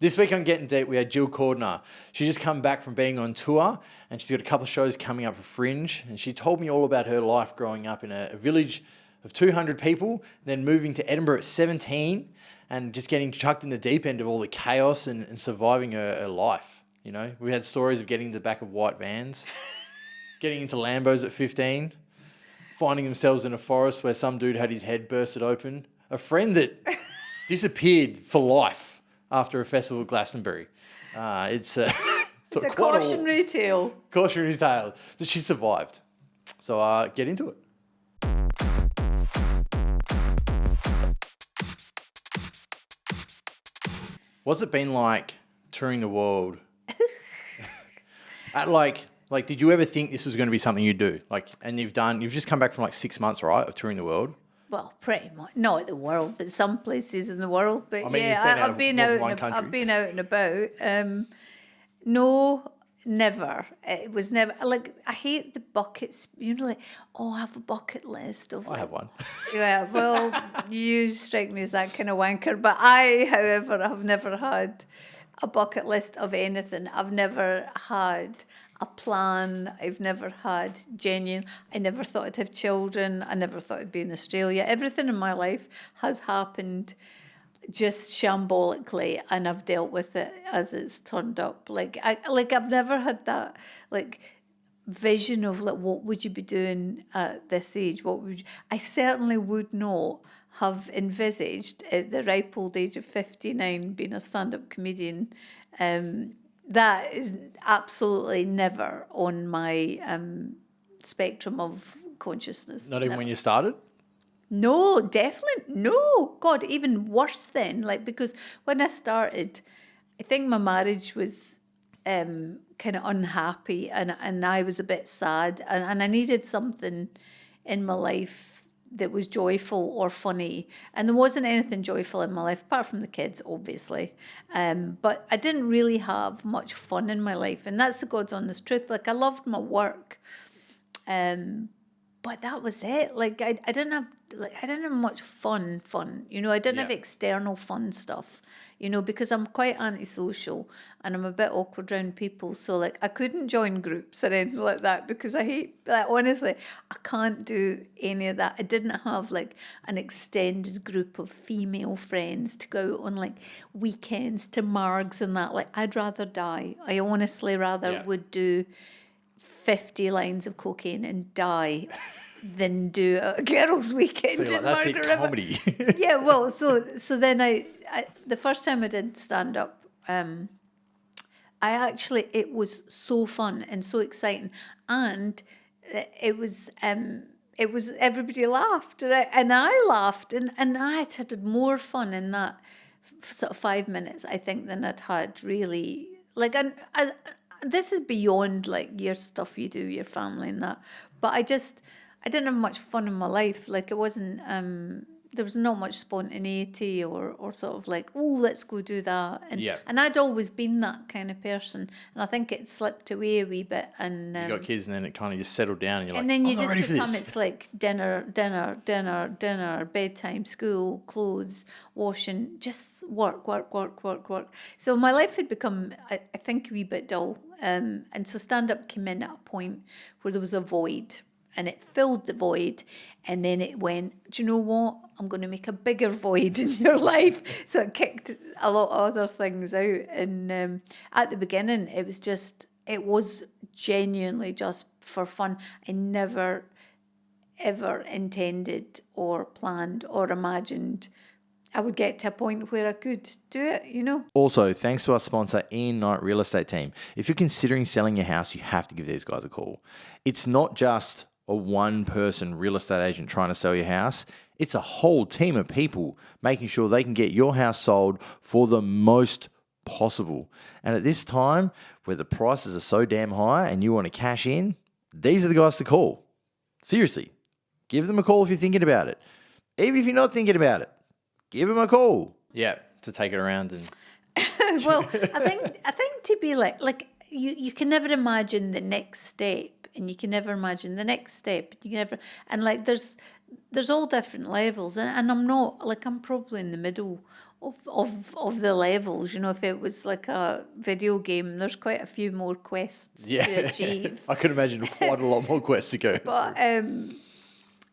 This week on Gettin Deep, we had Gill Cordiner. She just come back from being on tour and she's got a couple of shows coming up for Fringe. And she told me all about her life growing up in a village of 200 people, then moving to Edinburgh at 17 and just getting chucked in the deep end of all the chaos and surviving her life. You know, we had stories of getting to the back of white vans, getting into Lambos at 15, finding themselves in a forest where some dude had his head bursted open, a friend that disappeared for life after a festival at Glastonbury. It's a cautionary tale. Cautionary tale that she survived. So get into it. What's it been like touring the world? At like, did you ever think this was going to be something you'd do? And you've just come back from 6 months, right, of touring the world? Well, pretty much. Not the world, but some places in the world. But I mean, I've been out and about. No, never. It was never I hate the buckets. You know, I have a bucket list of. I have one. Yeah, well, you strike me as that kind of wanker. But I, however, have never had a bucket list of anything. I've never had a plan. I've never had genuine. I never thought I'd have children. I never thought I'd be in Australia. Everything in my life has happened just shambolically, and I've dealt with it as it's turned up. I've never had that vision of what would you be doing at this age? I certainly would not have envisaged at the ripe old age of 59 being a stand-up comedian. That is absolutely never on my spectrum of consciousness. Not even when you started? No, definitely no. God, even worse then. Because when I started, I think my marriage was kind of unhappy, and I was a bit sad, and I needed something in my life that was joyful or funny, and there wasn't anything joyful in my life apart from the kids, obviously, but I didn't really have much fun in my life, and that's the God's honest truth. I loved my work, but that was it. I didn't have much fun, you know. I didn't have external fun stuff, you know, because I'm quite antisocial and I'm a bit awkward around people. So I couldn't join groups or anything like that because I hate, honestly, I can't do any of that. I didn't have an extended group of female friends to go out on weekends to margs and that. I'd rather die. I honestly rather would do 50 lines of cocaine and die than do a girls' weekend so in that's Margaret it, River. comedy. Yeah, well, so then I the first time I did stand up, it was so fun and so exciting, and it was everybody laughed and I laughed and I had more fun in that sort of 5 minutes, I think, than I'd had really this is beyond your stuff you do, your family and that. But I didn't have much fun in my life. It wasn't, there was not much spontaneity or sort of let's go do that. And I'd always been that kind of person. And I think it slipped away a wee bit. And you got kids and then it kind of just settled down. And you're and then you just become, it's dinner, bedtime, school, clothes, washing, just work. So my life had become, I think, a wee bit dull. And so stand-up came in at a point where there was a void. And it filled the void, and then it went, do you know what? I'm going to make a bigger void in your life. So it kicked a lot of other things out. And at the beginning, it was genuinely just for fun. I never, ever intended or planned or imagined I would get to a point where I could do it, you know. Also, thanks to our sponsor, Ian Knight Real Estate Team. If you're considering selling your house, you have to give these guys a call. It's not just a one-person real estate agent trying to sell your house. It's a whole team of people making sure they can get your house sold for the most possible. And at this time, where the prices are so damn high and you want to cash in, these are the guys to call. Seriously, give them a call if you're thinking about it. Even if you're not thinking about it, give them a call. Yeah, to take it around and. Well, I think to be you can never imagine the next step, and you can never imagine the next step. You can never, and there's all different levels, and I'm not I'm probably in the middle of the levels. You know, if it was like a video game, there's quite a few more quests to achieve. I could imagine quite a lot more quests to go. But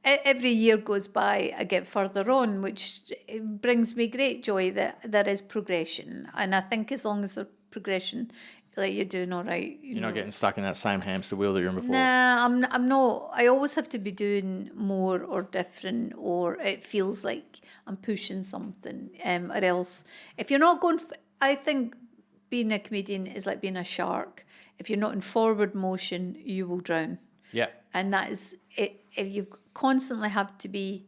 every year goes by, I get further on, which brings me great joy that there is progression. And I think as long as there's progression, like you're doing all right. You're not getting stuck in that same hamster wheel that you're in before. Nah, I'm not. I always have to be doing more or different, or it feels like I'm pushing something. Or else, if you're not going, I think being a comedian is like being a shark. If you're not in forward motion, you will drown. Yeah. And that is it. If you constantly have to be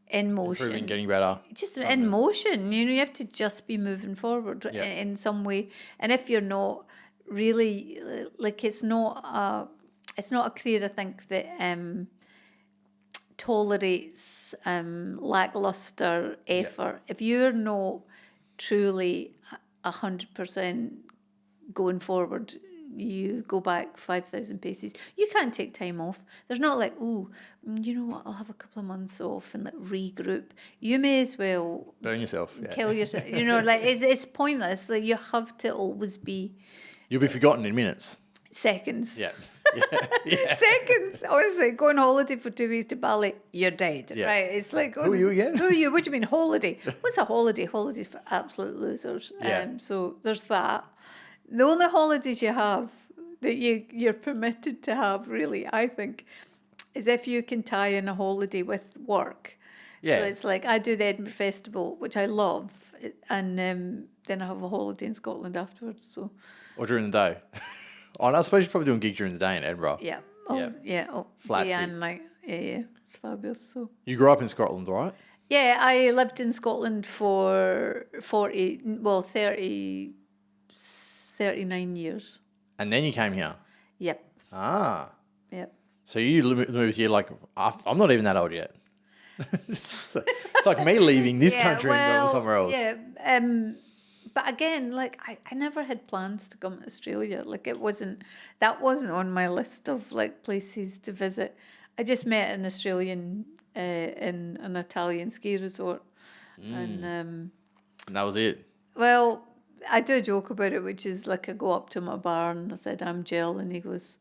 in motion, Improving, getting better. just in motion, you know, you have to just be moving forward in some way. And if you're not really, like, it's not a career, I think, that tolerates lackluster effort. If you're not truly 100% going forward, you go back 5,000 paces. You can't take time off. There's not like, oh, you know what, I'll have a couple of months off and like regroup. You may as well burn yourself. Yeah. Kill yourself. You know, like it's pointless. Like you have to always be. You'll be forgotten in minutes. Seconds. Yeah. Yeah. Seconds. Honestly, go on holiday for 2 weeks to Bali, you're dead. Yeah. Right? It's like, who are you again? Who are you? What do you mean holiday? What's a holiday? Holiday's for absolute losers. Yeah. So there's that. The only holidays you have that you're permitted to have, really, I think, is if you can tie in a holiday with work. Yeah. So it's like I do the Edinburgh Festival, which I love, and then I have a holiday in Scotland afterwards. So. Or during the day. Oh, I suppose you're probably doing gigs during the day in Edinburgh. Yeah. Oh, yeah. Oh, Flat day seat. and night. Yeah. It's fabulous. So. You grew up in Scotland, right? Yeah, I lived in Scotland for 39 years. And then you came here. Yep. Ah. Yep. So you moved here like after, I'm not even that old yet. It's like me leaving this country and going somewhere else. Yeah. But again, like I never had plans to come to Australia. Like that wasn't on my list of like places to visit. I just met an Australian in an Italian ski resort, and that was it. well, I do a joke about it, which is like I go up to him at a bar and I said, I'm Gill, and he goes,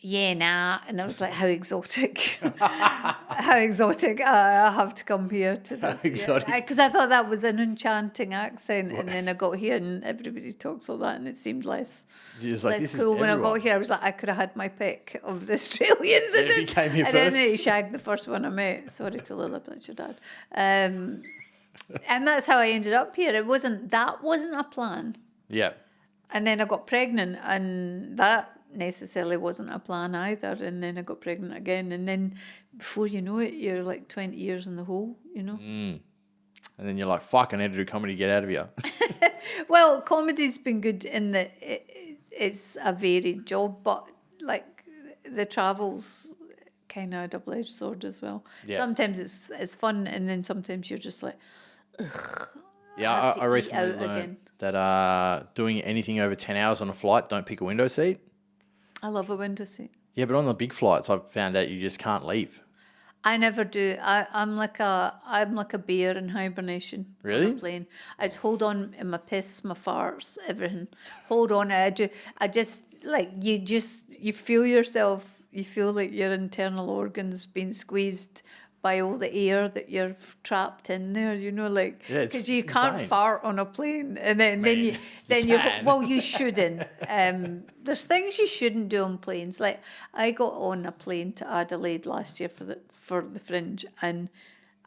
yeah, nah. And I was like, how exotic. How exotic. I have to come here to the... Exotic. Because I thought that was an enchanting accent. And then I got here and everybody talks all that and it seemed less, Like, less cool. When I got here, I was like, I could have had my pick of the Australians. If you came here and first. then he shagged the first one I met. Sorry to Lila, but that's your dad. And that's how I ended up here. That wasn't a plan. Yeah. And then I got pregnant, and that necessarily wasn't a plan either. And then I got pregnant again, and then before you know it, you're like 20 years in the hole, you know. And then you're like, fuck, I need to do comedy to get out of here. Well, comedy's been good in that it's a varied job, but like the travel's kind of a double-edged sword as well. Yeah. Sometimes it's fun, and then sometimes you're just like, ugh. Yeah, I recently learned that doing anything over 10 hours on a flight, don't pick a window seat. I love a window seat. Yeah, but on the big flights, I've found out you just can't leave. I never do. I'm like a bear in hibernation. Really? On a plane. I just hold on in my piss, my farts, everything. Hold on. I just like you feel yourself. You feel like your internal organs being squeezed by all the air that you're trapped in there, you know, like because you can't fart on a plane, and then you well, you shouldn't. There's things you shouldn't do on planes. Like I got on a plane to Adelaide last year for the Fringe, and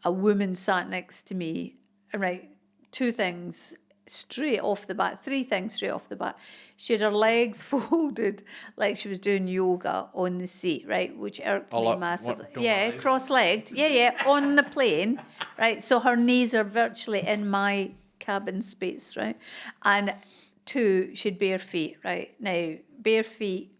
a woman sat next to me. Right, three things straight off the bat. She had her legs folded like she was doing yoga on the seat, right, which irked me massively. Yeah, cross-legged. Yeah, on the plane, right. So her knees are virtually in my cabin space, right. And two, she had bare feet, right. Now, bare feet,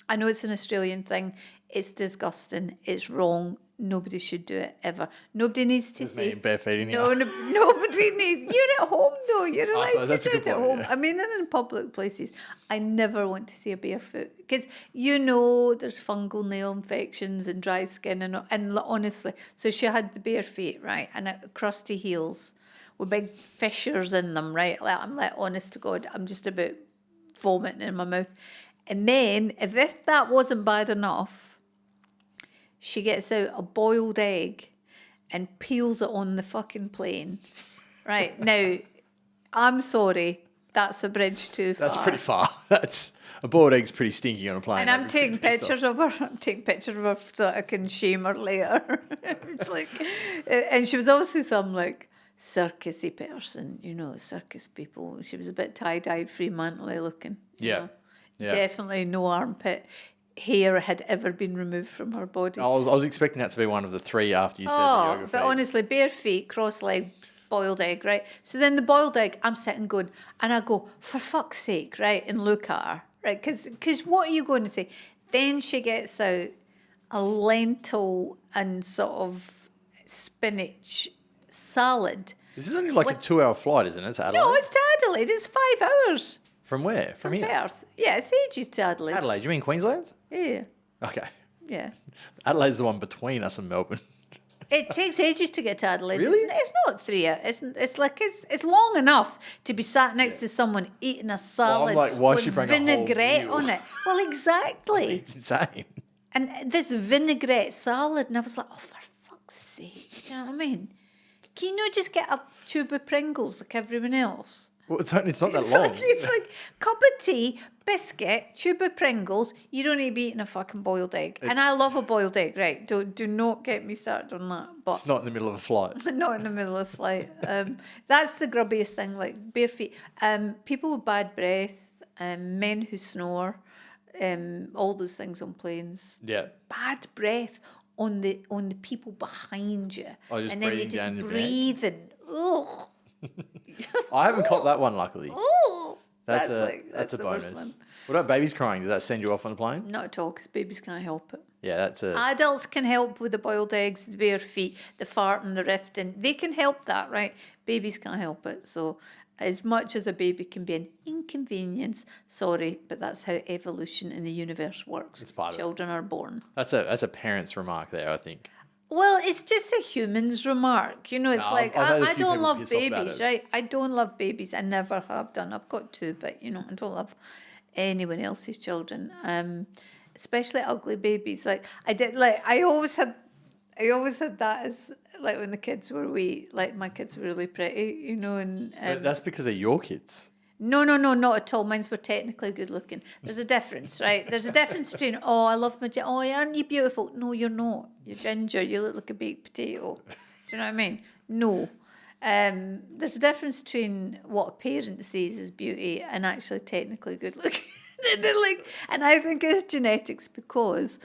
I know it's an Australian thing. It's disgusting. It's wrong. Nobody should do it ever. Nobody needs to see. Bare feet in No, nobody needs. You're at home though. You're allowed to do it at home. Yeah. I mean, in public places, I never want to see a barefoot because you know there's fungal nail infections and dry skin and honestly. So she had the bare feet, right, and crusty heels, with big fissures in them, right? Like, I'm like, honest to God, I'm just about vomiting in my mouth. And then, if that wasn't bad enough, she gets out a boiled egg and peels it on the fucking plane. Right, now, I'm sorry, that's a bridge too far. That's pretty far. That's a boiled egg's pretty stinky on a plane. And I'm taking pictures of her. I'm taking pictures of her so I can shame her later. It's like, and she was obviously some like circusy person, you know, circus people. She was a bit tie-dyed, Fremantle looking. You know. Yeah. Definitely no armpit hair had ever been removed from her body. I was expecting that to be one of the three after you said the yoga feet. But honestly, bare feet, cross-legged, boiled egg, right? So then the boiled egg, I'm sitting going, and I go, for fuck's sake, right? And look at her, right? Because what are you going to say? Then she gets out a lentil and sort of spinach salad. This is only like a 2-hour flight, isn't it, to Adelaide? No, it's to Adelaide. It's 5 hours. From where? From here? Perth. Yeah, it's ages to Adelaide. Adelaide, you mean Queensland? Yeah. Okay. Yeah. Adelaide's the one between us and Melbourne. It takes ages to get to Adelaide. Really? It's not 3 hours. It's long enough to be sat next to someone eating a salad like, why with should you bring a whole vinaigrette meal? on it. Well, exactly. It's insane. And this vinaigrette salad, and I was like, oh, for fuck's sake. Do you know what I mean? Can you not just get a tube of Pringles like everyone else? Well, it's not that long. It's like cup of tea, biscuit, tube of Pringles. You don't need to be eating a fucking boiled egg. And I love a boiled egg, right? Do not get me started on that. But It's not in the middle of a flight. not in the middle of the flight. That's the grubbiest thing, like bare feet. People with bad breath, men who snore, all those things on planes. Yeah. Bad breath on the people behind you. Oh, just and then breathing you're down just your neck. breathing. Ugh. I haven't caught that one, luckily. Oh, That's the a worst bonus. one. What about babies crying? Does that send you off on the plane? Not at all, because babies can't help it. Yeah, that's a... Adults can help with the boiled eggs, the bare feet, the farting, the rifting. They can help that, right? Babies can't help it. So as much as a baby can be an inconvenience, sorry, but that's how evolution in the universe works. It's part of it. Children are born. That's a parent's remark there, I think. Well, it's just a human's remark. You know, it's No, like, I've had a I few don't people love pissed off about babies, it. right? I don't love babies. I never have done. I've got two, but, you know, I don't love anyone else's children, especially ugly babies. Like, I always had that as, like, when the kids were wee, like, my kids were really pretty, you know, and... But that's because they're your kids. No, not at all. Mines were technically good looking. There's a difference, right? There's a difference between, oh, I love my... Oh, aren't you beautiful? No, you're not. You're ginger. You look like a baked potato. Do you know what I mean? No. There's a difference between what a parent sees as beauty and actually technically good looking. And I think it's genetics because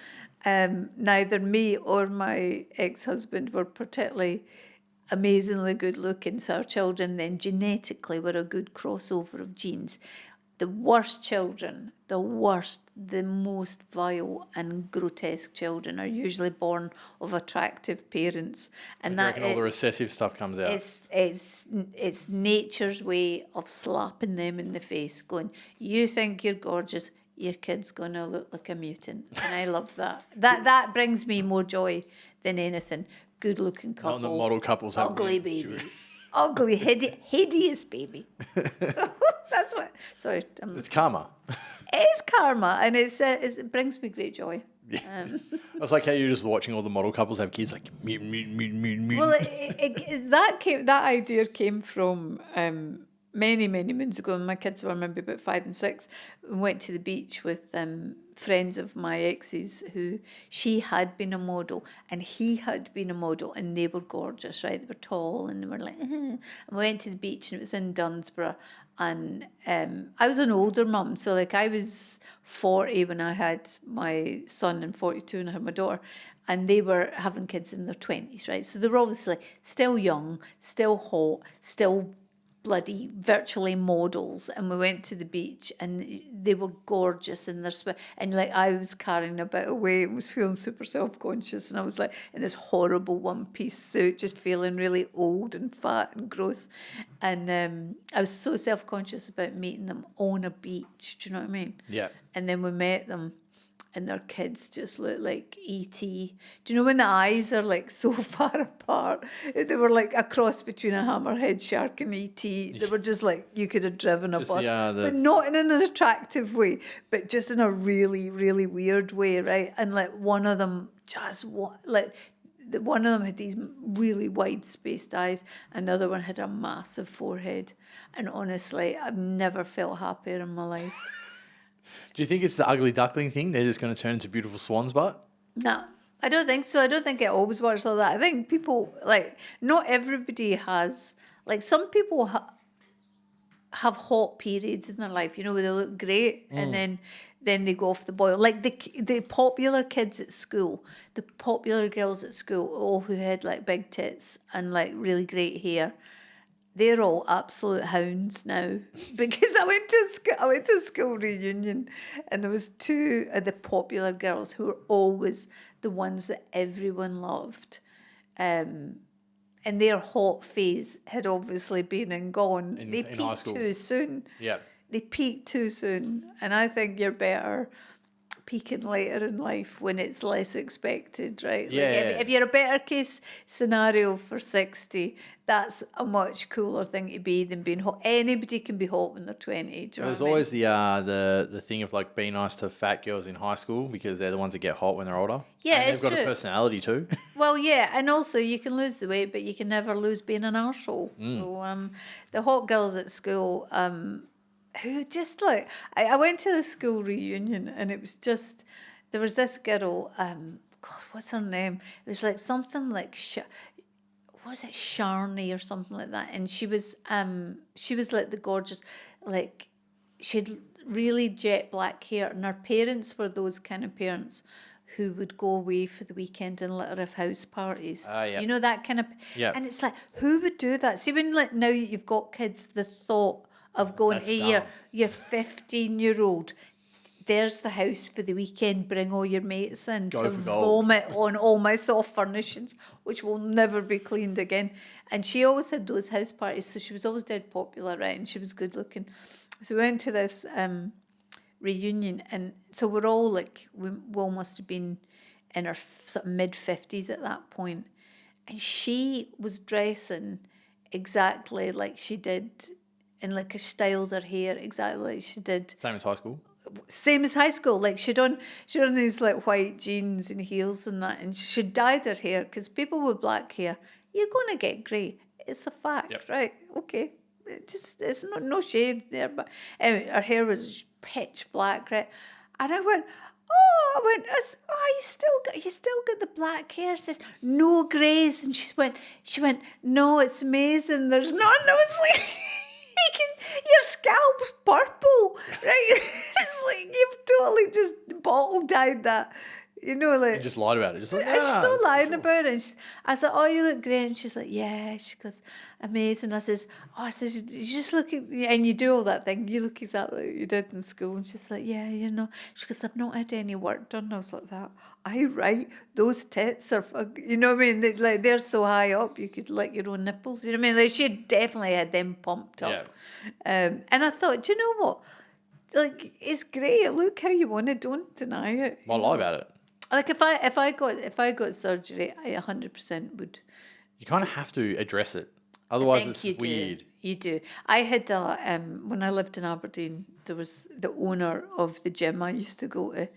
neither me or my ex-husband were particularly amazingly good looking, so our children then genetically were a good crossover of genes. The worst children, the most vile and grotesque children are usually born of attractive parents, and I reckon all the recessive stuff comes out. it's nature's way of slapping them in the face, going, "You think you're gorgeous, your kid's gonna look like a mutant," and I love that. That brings me more joy than anything. Good-looking couple, Not the model couples have ugly weird- baby, ugly, hideous baby. So that's what. Sorry, It's karma. it is karma, and it brings me great joy. That's like how you're just watching all the model couples have kids, like mutant. Well, that idea came from many moons ago. When my kids were maybe about 5 and 6. We went to the beach with friends of my ex's who she had been a model and he had been a model, and they were gorgeous, right? They were tall and they were like, and we went to the beach, and it was in Dunsborough, and I was an older mum, so like I was 40 when I had my son and 42 when I had my daughter, and they were having kids in their 20s, right? So they were obviously still young, still hot, still bloody virtually models, and we went to the beach and they were gorgeous in their and like I was carrying a bit of weight and was feeling super self-conscious, and I was like in this horrible one-piece suit just feeling really old and fat and gross, and I was so self-conscious about meeting them on a beach, do you know what I mean? Yeah. And then we met them and their kids just look like E.T. Do you know when the eyes are like so far apart? They were like a cross between a hammerhead shark and E.T. They were just like, you could have driven a Just bus. the- But not in an attractive way, but just in a really, really weird way, right? And like one of them one of them had these really wide-spaced eyes, and the other one had a massive forehead. And honestly, I've never felt happier in my life. Do you think it's the ugly duckling thing? They're just going to turn into beautiful swans, but No, I don't think so. I don't think it always works like that. I think people, like, not everybody has, like, some people have hot periods in their life, you know, where they look great and then they go off the boil. Like the popular kids at school, the popular girls at school, all who had like big tits and like really great hair, they're all absolute hounds now. Because I went to a school reunion, and there was two of the popular girls who were always the ones that everyone loved. And their hot phase had obviously been and gone. They in high peaked school. too soon. yeah. They peak too soon. And I think you're better peaking later in life when it's less expected, right? Yeah, Like yeah. if you're a better case scenario for 60, that's a much cooler thing to be than being hot. Anybody can be hot when they're 20. Do you know There's what I mean? always the thing of like being nice to fat girls in high school because they're the ones that get hot when they're older. Yeah, and it's they've got true. a personality too. Well, yeah, and also you can lose the weight, but you can never lose being an arsehole. So the hot girls at school, who just like, I went to the school reunion, and it was just, there was this girl, God, what's her name? It was like something like, was it Sharney or something like that? And she was like the gorgeous, like, she had really jet black hair, and her parents were those kind of parents who would go away for the weekend and let her have house parties. Yeah. You know, that kind of... Yeah. And it's like, who would do that? See, when like now you've got kids, the thought of going That's to dumb. your 15-year-old, there's the house for the weekend, bring all your mates in Go to for gold. vomit on all my soft furnishings, which will never be cleaned again. And she always had those house parties, so she was always dead popular, right? And she was good looking. So we went to this reunion, and so we're all like, we all must have been in our sort of mid-50s at that point. And she was dressing exactly like she did, and like she styled her hair exactly like she did. Same as high school. Same as high school. Like she'd on these like white jeans and heels and that, and she dyed her hair, because people with black hair, you're going to get grey. It's a fact, Yep. right? Okay. It's no shade there, but anyway, her hair was pitch black, right? And I went, you still got the black hair. Says no greys, and she went, no, it's amazing. There's none. I was like, your scalp's purple, right? It's like you've totally just bottle dyed that. You know, like... You just lied about it. Just like, And she's still it's lying sure. about it. And I said, oh, you look great. And she's like, yeah. She goes, amazing. I says, you just look, and you do all that thing. You look exactly like you did in school. And she's like, yeah, you know. She goes, I've not had any work done. I was like, that. Aye, right. Those tits are, you know what I mean? They're so high up, you could lick your own nipples. You know what I mean? Like, she definitely had them pumped up. Yeah. And I thought, do you know what? Like, it's great. Look how you want it. Don't deny it. Why lie about it? Like if I got surgery, I 100% would. You kind of have to address it. Otherwise, it's you weird. Do. You do. I had when I lived in Aberdeen, there was the owner of the gym I used to go to.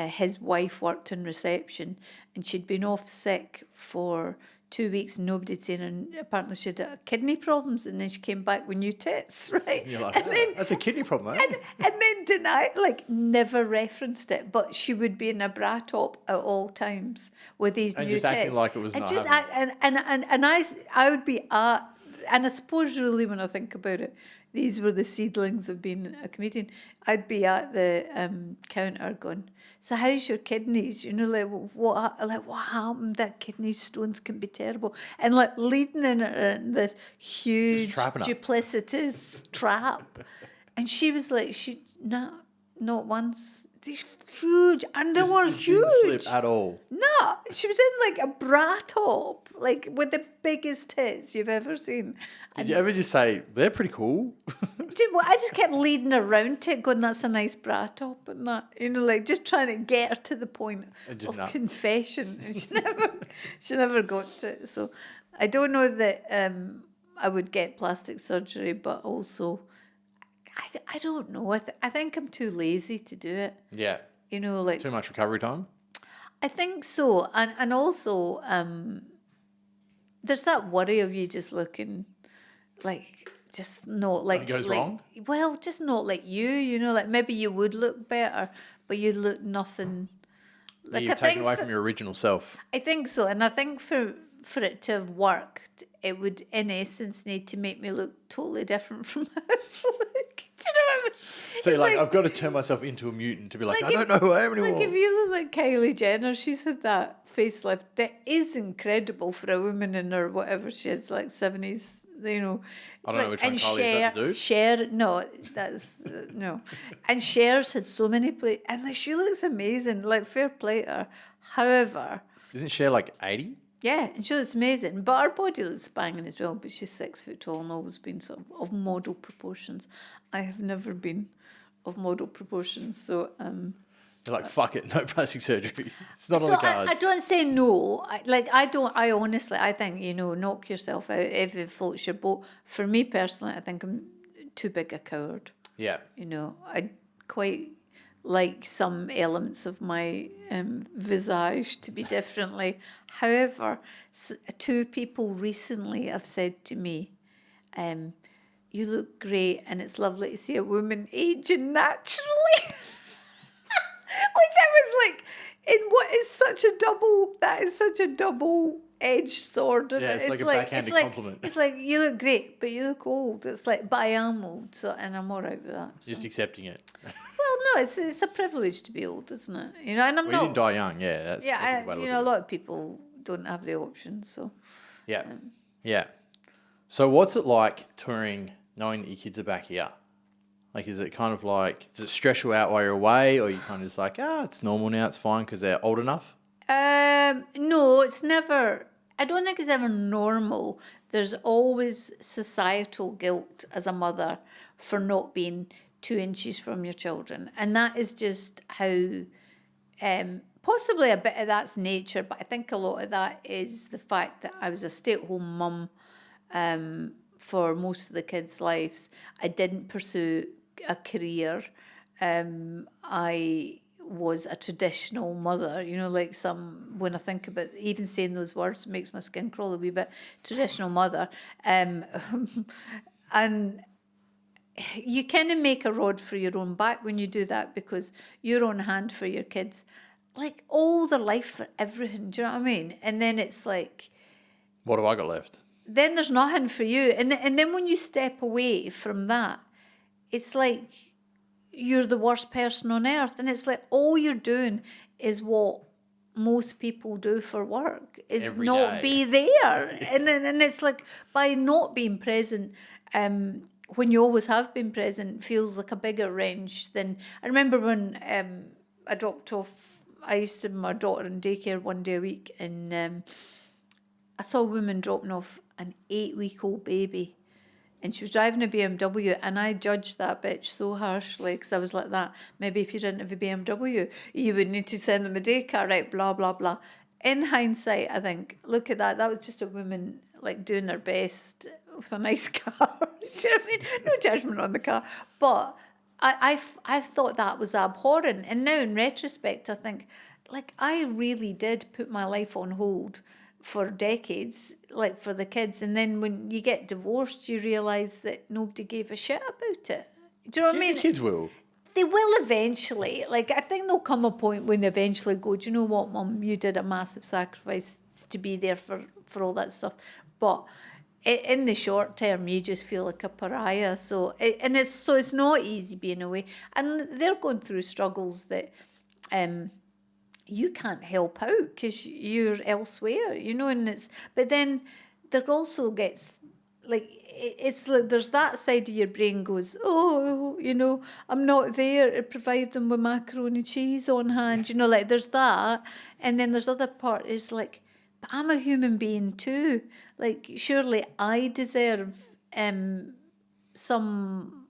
His wife worked in reception, and she'd been off sick for 2 weeks. Nobody'd seen her, and apparently she had kidney problems, and then she came back with new tits, right? You're like, and then, that's a kidney problem, eh? and then denied, like never referenced it, but she would be in a bra top at all times with these And new just tits. acting like it was and not just happening. and I would be and I suppose really when I think about it, these were the seedlings of being a comedian. I'd be at the counter going, so how's your kidneys? You know, like what happened? That kidney stones can be terrible, and like leading in this huge trapping her. duplicitous trap. And she was like, not once these huge, and they were She didn't huge. slip at all. No, she was in like a bra top, like with the biggest tits you've ever seen. Did you ever just say, they're pretty cool? I just kept leading her around to it, going, that's a nice bra top, and that, like just trying to get her to the point of confession, and she never got to it. So I don't know that I would get plastic surgery, but also I don't know. I think I'm too lazy to do it. Yeah. Like Too much recovery time? I think so, and also there's that worry of you just looking like just not like it goes like, wrong? Well, just not like you. Like maybe you would look better, but you look nothing. Like You've taken away from your original self. I think so, and I think for it to have worked, it would in essence need to make me look totally different from how I look. Do you know what I mean? So It's like, I've got to turn myself into a mutant to be like I don't know who I am anymore. Like if you look like Kylie Jenner, she's had that facelift. That is incredible for a woman in her whatever she is, like 70s. I don't know which one Kylie is that to do. Cher, no, that's no. And Cher's had so many plays, and like, she looks amazing. Like fair play to her. However, isn't Cher like 80? yeah, and she looks amazing. But her body looks banging as well. But she's 6 foot tall and always been sort of model proportions. I have never been of model proportions, so You're like, fuck it, no plastic surgery. It's not on the cards. I don't say no. I honestly, I think, knock yourself out if it floats your boat. For me personally, I think I'm too big a coward. Yeah. I quite like some elements of my visage to be differently. However, 2 people recently have said to me, you look great and it's lovely to see a woman aging naturally. Which I was like, that is such a double-edged sword. Yeah, it's like a backhanded compliment. It's like, you look great, but you look old. It's like, but I am old, and I'm all right with that. So. Just accepting it. Well, no, it's a privilege to be old, isn't it? And I'm not. You didn't die young, yeah. That's a way to look at a lot of people don't have the option, so. Yeah, yeah. So what's it like touring, knowing that your kids are back here? Like, is it kind of like, does it stress you out while you're away, or you kind of just like, it's normal now, it's fine because they're old enough? No, it's never. I don't think it's ever normal. There's always societal guilt as a mother for not being 2 inches from your children, and that is just how. Possibly a bit of that's nature, but I think a lot of that is the fact that I was a stay-at-home mum for most of the kids' lives. I didn't pursue a career. I was a traditional mother, like when I think about even saying those words makes my skin crawl a wee bit. Traditional mother. And you kind of make a rod for your own back when you do that, because you're on hand for your kids, like all their life for everything. Do you know what I mean? And then it's like, what have I got left? Then there's nothing for you. And then when you step away from that, it's like you're the worst person on earth. And it's like all you're doing is what most people do for work, is every not day. Be there. And it's like, by not being present, when you always have been present, feels like a bigger wrench than... I remember when I dropped off... I used to have my daughter in daycare one day a week, and I saw a woman dropping off an 8-week-old baby, and she was driving a BMW, and I judged that bitch so harshly, because I was like that. Maybe if you didn't have a BMW, you would need to send them a daycare, right? Blah, blah, blah. In hindsight, I think, look at that. That was just a woman like doing her best with a nice car. Do you know what I mean? No judgment on the car, but I thought that was abhorrent. And now in retrospect, I think, like, I really did put my life on hold for decades, like, for the kids. And then when you get divorced, you realise that nobody gave a shit about it. Do you know what I mean? The kids will. They will eventually. Like, I think there'll come a point when they eventually go, do you know what, Mum, you did a massive sacrifice to be there for all that stuff. But in the short term, you just feel like a pariah. So it's not easy being away. And they're going through struggles that you can't help out because you're elsewhere, and but then there also gets like it's like there's that side of your brain goes, oh, you know, I'm not there to provide them with macaroni cheese on hand, you know, like there's that, and then there's other part is like, but I'm a human being too, like surely I deserve some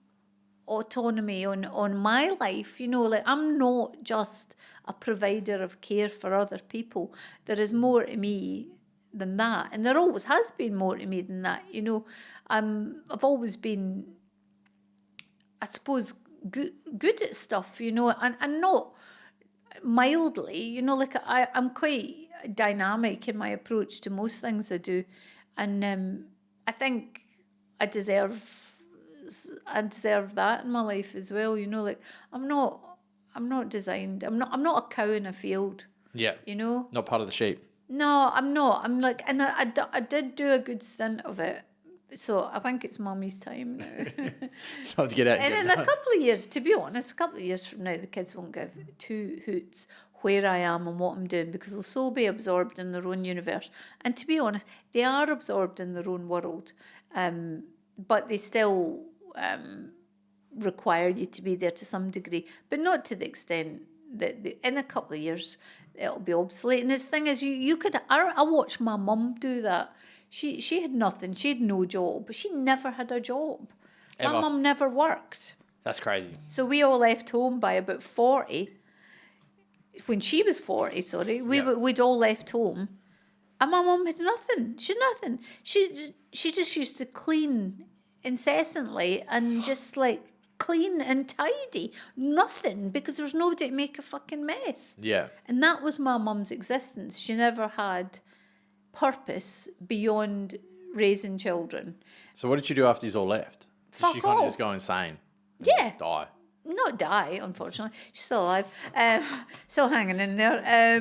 autonomy on my life, you know, like I'm not just a provider of care for other people. There is more to me than that, and there always has been more to me than that, you know. I've always been, I suppose, good at stuff, you know, and not mildly, you know, like I'm quite dynamic in my approach to most things I do, and I think I deserve that in my life as well, you know, like I'm not designed, I'm not a cow in a field, Yeah. you know. Not part of the sheep. No, I'm not. I'm like, and I did do a good stint of it. So I think it's mummy's time now. So to get out And and in get a it done. couple of years, to be honest, a couple of years from now, the kids won't give two hoots where I am and what I'm doing because they'll so be absorbed in their own universe. And to be honest, they are absorbed in their own world, but they still require you to be there to some degree, but not to the extent that in a couple of years it'll be obsolete. And this thing is, you could. I watched my mum do that. She had nothing. She had no job. She never had a job. Ever. My mum never worked. That's crazy. So we all left home by about 40. When she was 40, sorry, we'd all left home. And my mum had nothing. She had nothing. She just used to clean incessantly and just like clean and tidy. Nothing, because there was nobody to make a fucking mess. Yeah. And that was my mum's existence. She never had purpose beyond raising children. So what did you do after you all left? Did Fuck she kind of all. just go insane? And Yeah. just die? Not die, unfortunately. She's still alive. Still hanging in there.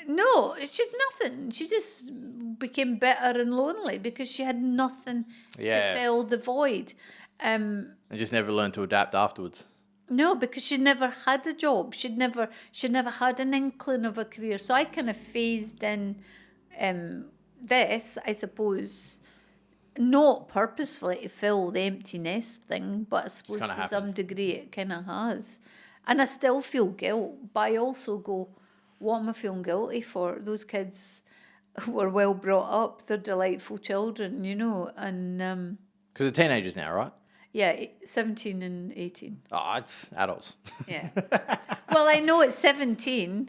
No, she had nothing. She just became bitter and lonely because she had nothing to fill the void. And just never learned to adapt afterwards. No, because she never had a job. She'd never had an inkling of a career. So I kind of phased in this, I suppose, not purposefully to fill the empty nest thing, but I suppose to some degree it kind of has. And I still feel guilt, but I also go, what am I feeling guilty for? Those kids were well brought up. They're delightful children, you know. And Because they're teenagers now, right? yeah, 17 and 18. Oh, it's adults. Yeah. Well, I know at 17,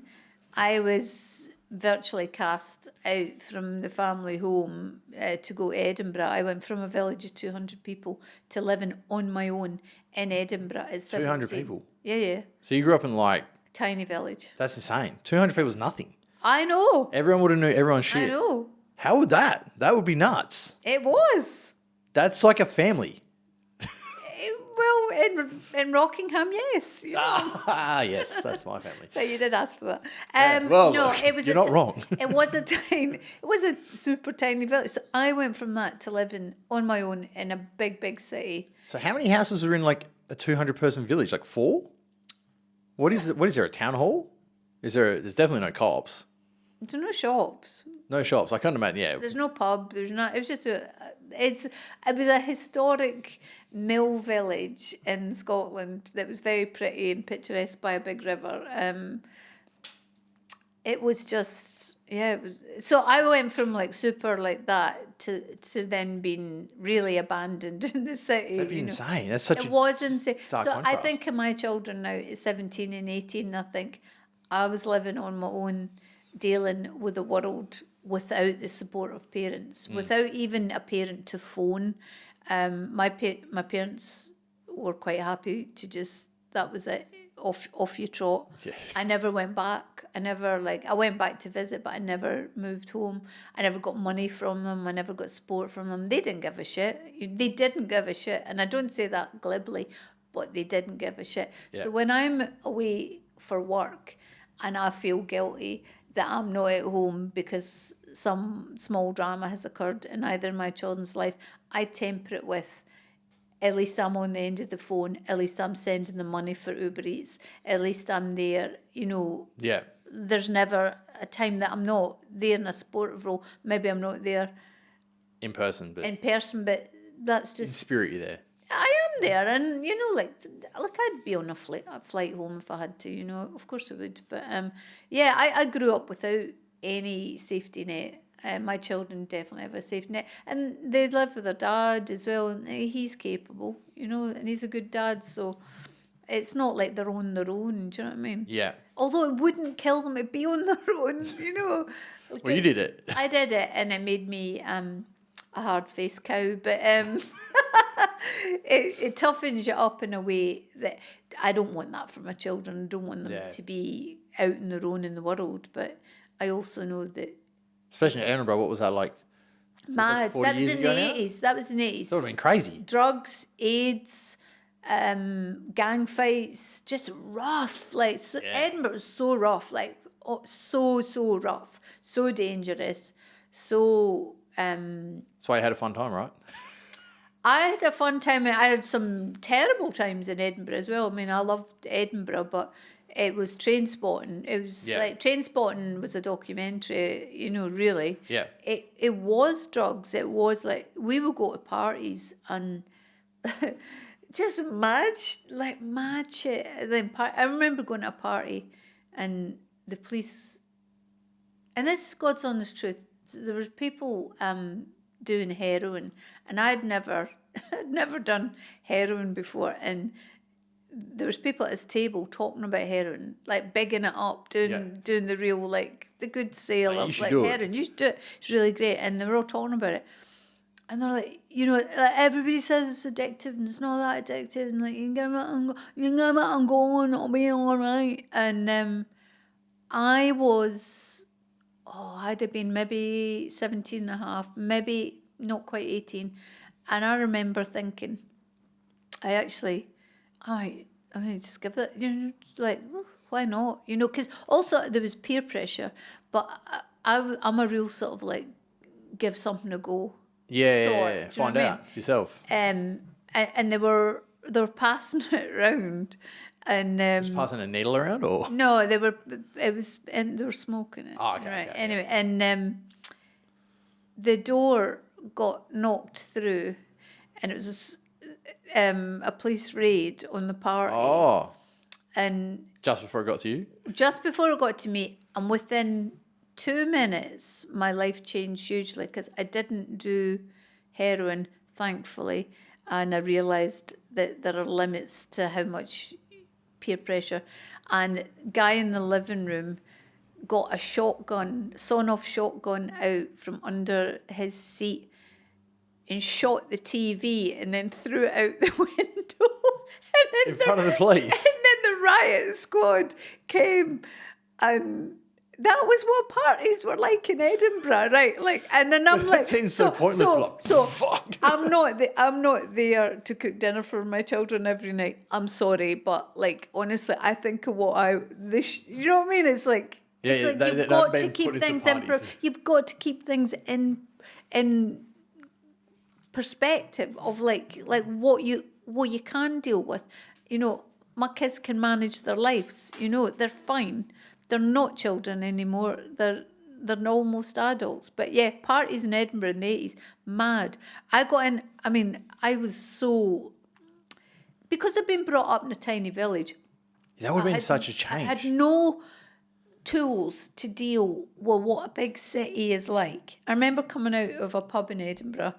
I was virtually cast out from the family home to go to Edinburgh. I went from a village of 200 people to living on my own in Edinburgh at 17. 200 people? Yeah. So you grew up in like... Tiny village. That's insane. 200 people is nothing. I know. Everyone would have knew everyone's shit. I know. How would that? That would be nuts. It was. That's like a family. Well, in Rockingham, yes. You know. Ah, yes, that's my family. So you did ask for that. Well, no, look, it was. you're not wrong. It was a super tiny village. So I went from that to living on my own in a big city. So how many houses are in like a 200-person village? Like 4? What is there, a town hall? There's definitely no co-ops. There's no shops. No shops. I can't imagine, yeah. There's no pub. There's not. It was just it was a historic mill village in Scotland that was very pretty and picturesque by a big river. It was just, yeah. It was, so I went from like super like that to then being really abandoned in the city. That'd be insane. That's such it was insane. So contrast. I think of my children now at 17 and 18, I think I was living on my own, dealing with the world without the support of parents, without even a parent to phone. My parents were quite happy to just, that was it, off you trot. Yeah. I never went back. I went back to visit, but I never moved home. I never got money from them. I never got support from them. They didn't give a shit. They didn't give a shit. And I don't say that glibly, but they didn't give a shit. Yeah. So when I'm away for work and I feel guilty that I'm not at home because some small drama has occurred in either of my children's life, I temper it with, at least I'm on the end of the phone, at least I'm sending the money for Uber Eats, at least I'm there, you know. Yeah. There's never a time that I'm not there in a supportive role. Maybe I'm not there in person, but that's In just spirit, you're there. I am there, and you know, like I'd be on a flight home if I had to. You know, of course I would. But yeah, I grew up without any safety net. My children definitely have a safety net, and they live with their dad as well, and he's capable. You know, and he's a good dad, so it's not like they're on their own. Do you know what I mean? Yeah. Although it wouldn't kill them to be on their own. You know. Well, you did it. I did it, and it made me a hard-faced cow, but it toughens you up in a way that I don't want that for my children. I don't want them to be out on their own in the world, but I also know that... Especially in Edinburgh, what was that like? Mad. Like 40 years ago now? That was in the 80s. That would have been crazy. Drugs, AIDS, gang fights, just rough. Like, Edinburgh was so rough, like, so rough, so dangerous, so... That's why you had a fun time, right? I had a fun time, and I had some terrible times in Edinburgh as well. I mean, I loved Edinburgh, but it was train spotting. It was like train spotting was a documentary, you know, really. Yeah. It was drugs. It was like we would go to parties and just mad shit. Then I remember going to a party and the police, and this is God's honest truth. There was people doing heroin, and I'd never done heroin before, and there was people at his table talking about heroin, like bigging it up, doing the real, like the good sale of like heroin. You should do it. It's really great, and they were all talking about it, and they're like, you know, like everybody says it's addictive, and it's not that addictive, and like you can give it and go on, it'll be all right. And I was. Oh, I'd have been maybe 17 and a half, maybe not quite 18. And I remember thinking, I just give it, you know, like, why not? You know, because also there was peer pressure, but I'm a real sort of like, give something a go. Yeah. Find out yourself. And they were passing it around. And just passing a needle around, or no, they were smoking it. Oh, okay. Right. Okay, anyway, and the door got knocked through, and it was a police raid on the party. Oh. And just before it got to you? Just before it got to me, and within 2 minutes, my life changed hugely because I didn't do heroin, thankfully, and I realised that there are limits to how much peer pressure. And guy in the living room got a sawn-off shotgun out from under his seat and shot the TV and then threw it out the window. In front of the police? And then the riot squad came, and that was what parties were like in Edinburgh, right? Like, and then I'm like, that seems so pointless. Fuck. I'm not there to cook dinner for my children every night. I'm sorry, but like honestly, I think of you know what I mean? It's like you've got to keep things you've got to keep things in perspective of like what you can deal with. You know, my kids can manage their lives. You know, they're fine. They're not children anymore. They're almost adults. But yeah, parties in Edinburgh in the 80s, mad. I got in, I mean, I was so... Because I'd been brought up in a tiny village. That would have been such a change. I had no tools to deal with what a big city is like. I remember coming out of a pub in Edinburgh,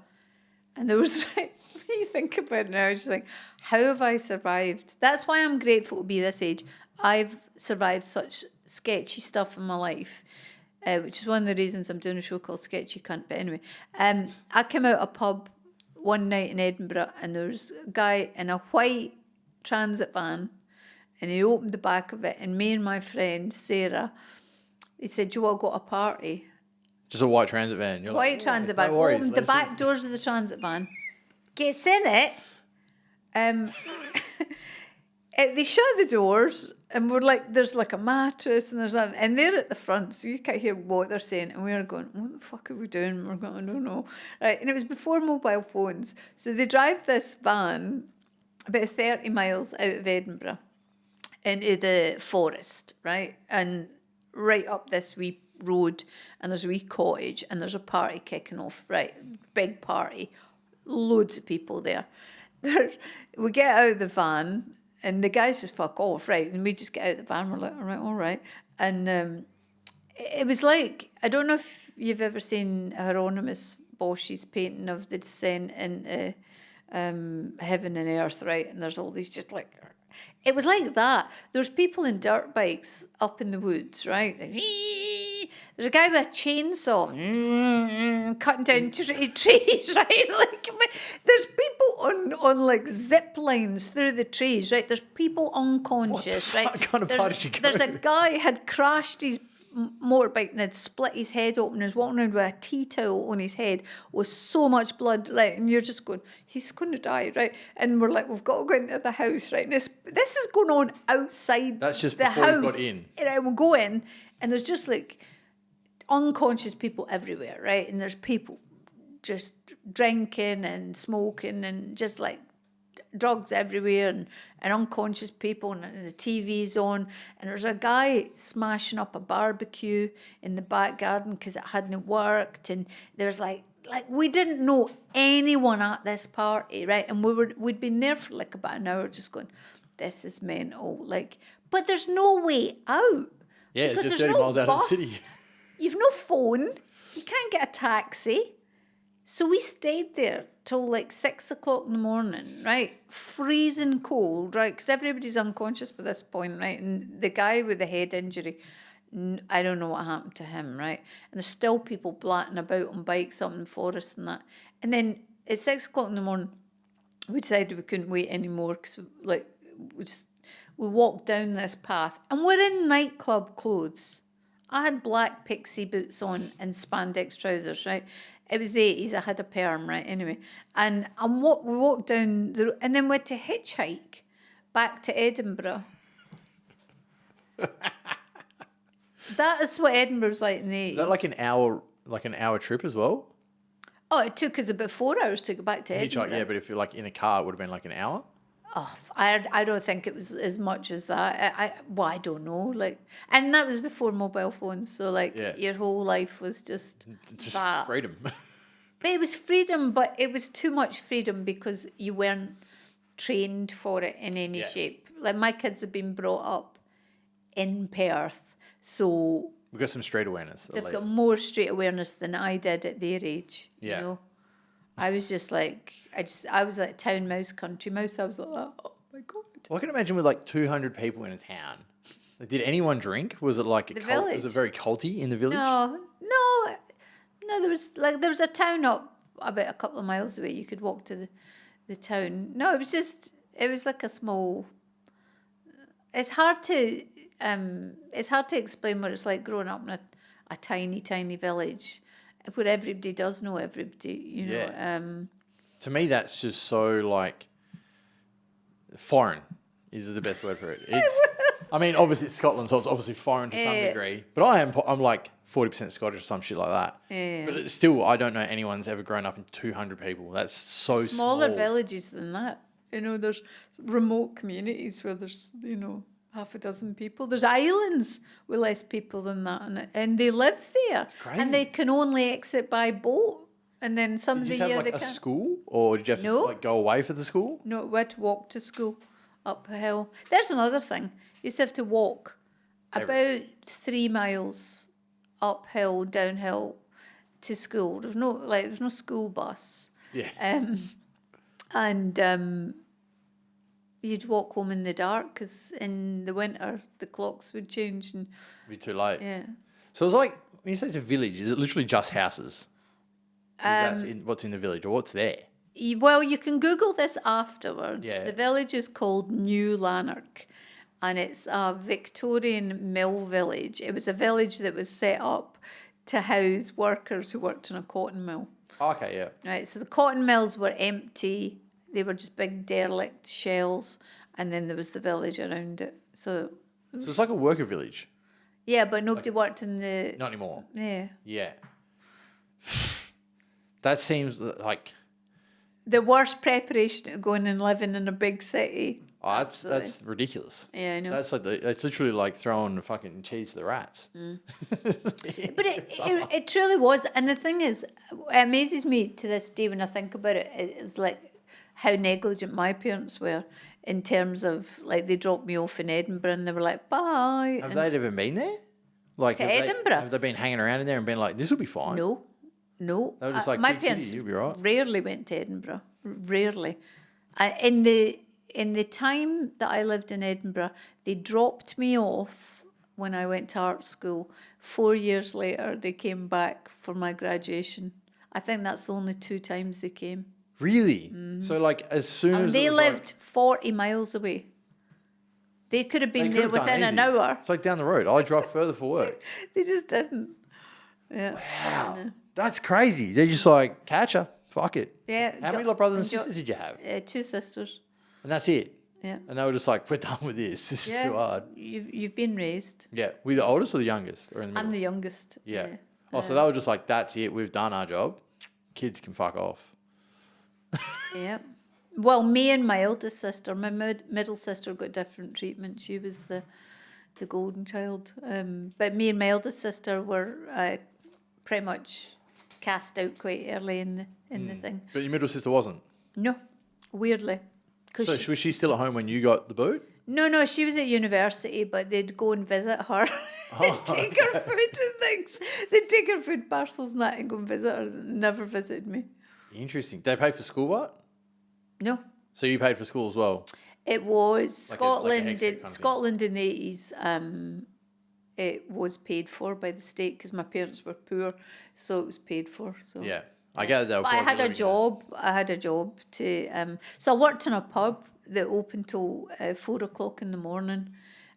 and there was... When you think about it now, I just think, how have I survived? That's why I'm grateful to be this age. I've survived such sketchy stuff in my life, which is one of the reasons I'm doing a show called Sketchy Cunt. But anyway, I came out of a pub one night in Edinburgh, and there was a guy in a white transit van, and he opened the back of it, and me and my friend Sarah, he said, "Do you want to go to a party?" Just a white transit van. You're white transit van. No worries, opened the back doors of the transit van, gets in it. They shut the doors, and we're like, there's like a mattress, and they're at the front, so you can't hear what they're saying. And we were going, what the fuck are we doing? We're going, I don't know. Right, and it was before mobile phones. So they drive this van about 30 miles out of Edinburgh into the forest, right? And right up this wee road, and there's a wee cottage, and there's a party kicking off, right? Big party. loads of people there. We get out of the van, and the guys just fuck off, right? And we just get out of the van, we're like, all right. And it was like, I don't know if you've ever seen Hieronymus Bosch's painting of the descent into heaven and earth, right? And there's all these just like, it was like that. There's people in dirt bikes up in the woods, right? There's a guy with a chainsaw cutting down trees, right? Like, there's people on like zip lines through the trees, right? There's people unconscious, right? What kind of party did you go There's a to? guy had crashed his motorbike and had split his head open and was walking around with a tea towel on his head with so much blood, right? And you're just going, he's going to die, right? And we're like, we've got to go into the house, right? And this is going on outside. That's just the before house. you got in. Right, we'll go in, and there's just like unconscious people everywhere, right? And there's people just drinking and smoking and just like drugs everywhere and unconscious people, and the TV's on, and there's a guy smashing up a barbecue in the back garden because it hadn't worked, and there's like we didn't know anyone at this party, right? And we'd been there for like about an hour just going, this is mental, like, but there's no way out. Yeah, because just there's 30 no miles out of the bus. city. You've no phone, you can't get a taxi. So we stayed there till like 6 o'clock in the morning, right? Freezing cold, right? Because everybody's unconscious by this point, right? And the guy with the head injury, I don't know what happened to him, right? And there's still people blatting about on bikes up in the forest and that. And then at 6 o'clock in the morning, we decided we couldn't wait anymore because we walked down this path and we're in nightclub clothes. I had black pixie boots on and spandex trousers, right? It was the 80s. I had a perm, right? Anyway, and we walked down the road and then went to hitchhike back to Edinburgh. That is what Edinburgh's like in the 80s. Is that like an hour trip as well? Oh, it took us about 4 hours to go back to Edinburgh. Hitchhike, yeah, but if you're like in a car, it would have been like an hour. Oh, I don't think it was as much as that. I don't know. Like, and that was before mobile phones. So like, your whole life was just that. Freedom. But it was freedom, but it was too much freedom because you weren't trained for it in any shape. Like my kids have been brought up in Perth, so We've got some street awareness. they've got more street awareness than I did at their age. Yeah. You know, I was just like, I was like town mouse, country mouse. I was like, oh my God. Well, I can imagine with like 200 people in a town. Like, did anyone drink? Was it like village? Was it very culty in the village? No. There was a town up about a couple of miles away. You could walk to the town. No, it was like a small. It's hard to explain what it's like growing up in a tiny village where everybody does know everybody. You know. Yeah. To me, that's just so like foreign. Is the best word for it. It's. I mean, obviously it's Scotland, so it's obviously foreign to some degree. But I'm like 40% Scottish or some shit like that. Yeah. But it's still, I don't know anyone's ever grown up in 200 people. That's so Smaller small. villages than that. You know, there's remote communities where there's, half a dozen people. There's islands with less people than that, and they live there. It's crazy. And they can only exit by boat. And then some Did of you the have year like they a can't. school, or did you have to like go away for the school? No, we had to walk to school up a hill. There's another thing. You used to have to walk about 3 miles uphill, downhill to school. There was no school bus. Yeah. And you'd walk home in the dark because in the winter the clocks would change and It'd be too late. yeah. So it's like, when you say it's a village, is it literally just houses? That's what's in the village, or what's there? Well, you can Google this afterwards. Yeah. The village is called New Lanark, and it's a Victorian mill village. It was a village that was set up to house workers who worked in a cotton mill. Okay, yeah. Right, so the cotton mills were empty. They were just big derelict shells, and then there was the village around it. So it's like a worker village. yeah, but nobody worked in the... Not anymore. Yeah. Yeah. That seems like... The worst preparation to going and living in a big city. Oh, that's ridiculous. Yeah, I know. That's it's literally like throwing fucking cheese to the rats. But it truly was. And the thing is, it amazes me to this day when I think about it, is like how negligent my parents were in terms of, like, they dropped me off in Edinburgh and they were like, bye. Have they ever been there? Like, To have Edinburgh? Have they been hanging around in there and been like, this will be fine? No. They were just like, my big city, parents you'll be right. rarely went to Edinburgh. Rarely. In the time that I lived in Edinburgh, they dropped me off when I went to art school. 4 years later, they came back for my graduation. I think that's the only 2 times they came. Really? So, like, as soon as They it was lived 40 miles away. They could have been they there could have done within an easy. hour. It's like down the road. I drive further for work. They just didn't. Yeah. Wow. That's crazy. They're just like, catch her. Fuck it. Yeah. How many like brothers and sisters did you have? 2 sisters. And that's it. Yeah. And they were just like, we're done with this. This is too hard. You've been raised. Yeah. Were you the oldest or the youngest? Or in the middle? I'm the youngest. Yeah. Oh, so they were just like, that's it. We've done our job. Kids can fuck off. Yeah. Well, me and my eldest sister, my middle sister got different treatment. She was the golden child. But me and my eldest sister were pretty much cast out quite early in the thing. But your middle sister wasn't? No, weirdly. So was she still at home when you got the boot? No, she was at university, but they'd go and visit her. They'd take her food and things. They'd take her food parcels and that and go and visit her. Never visited me. Interesting. Did they pay for school, what? No. So you paid for school as well? It was Like Scotland. a exit kind of thing. Scotland in the 80s, it was paid for by the state because my parents were poor, so it was paid for. So Yeah. I gathered they were But I had a living job. I had a job to. So I worked in a pub that opened till 4 o'clock in the morning,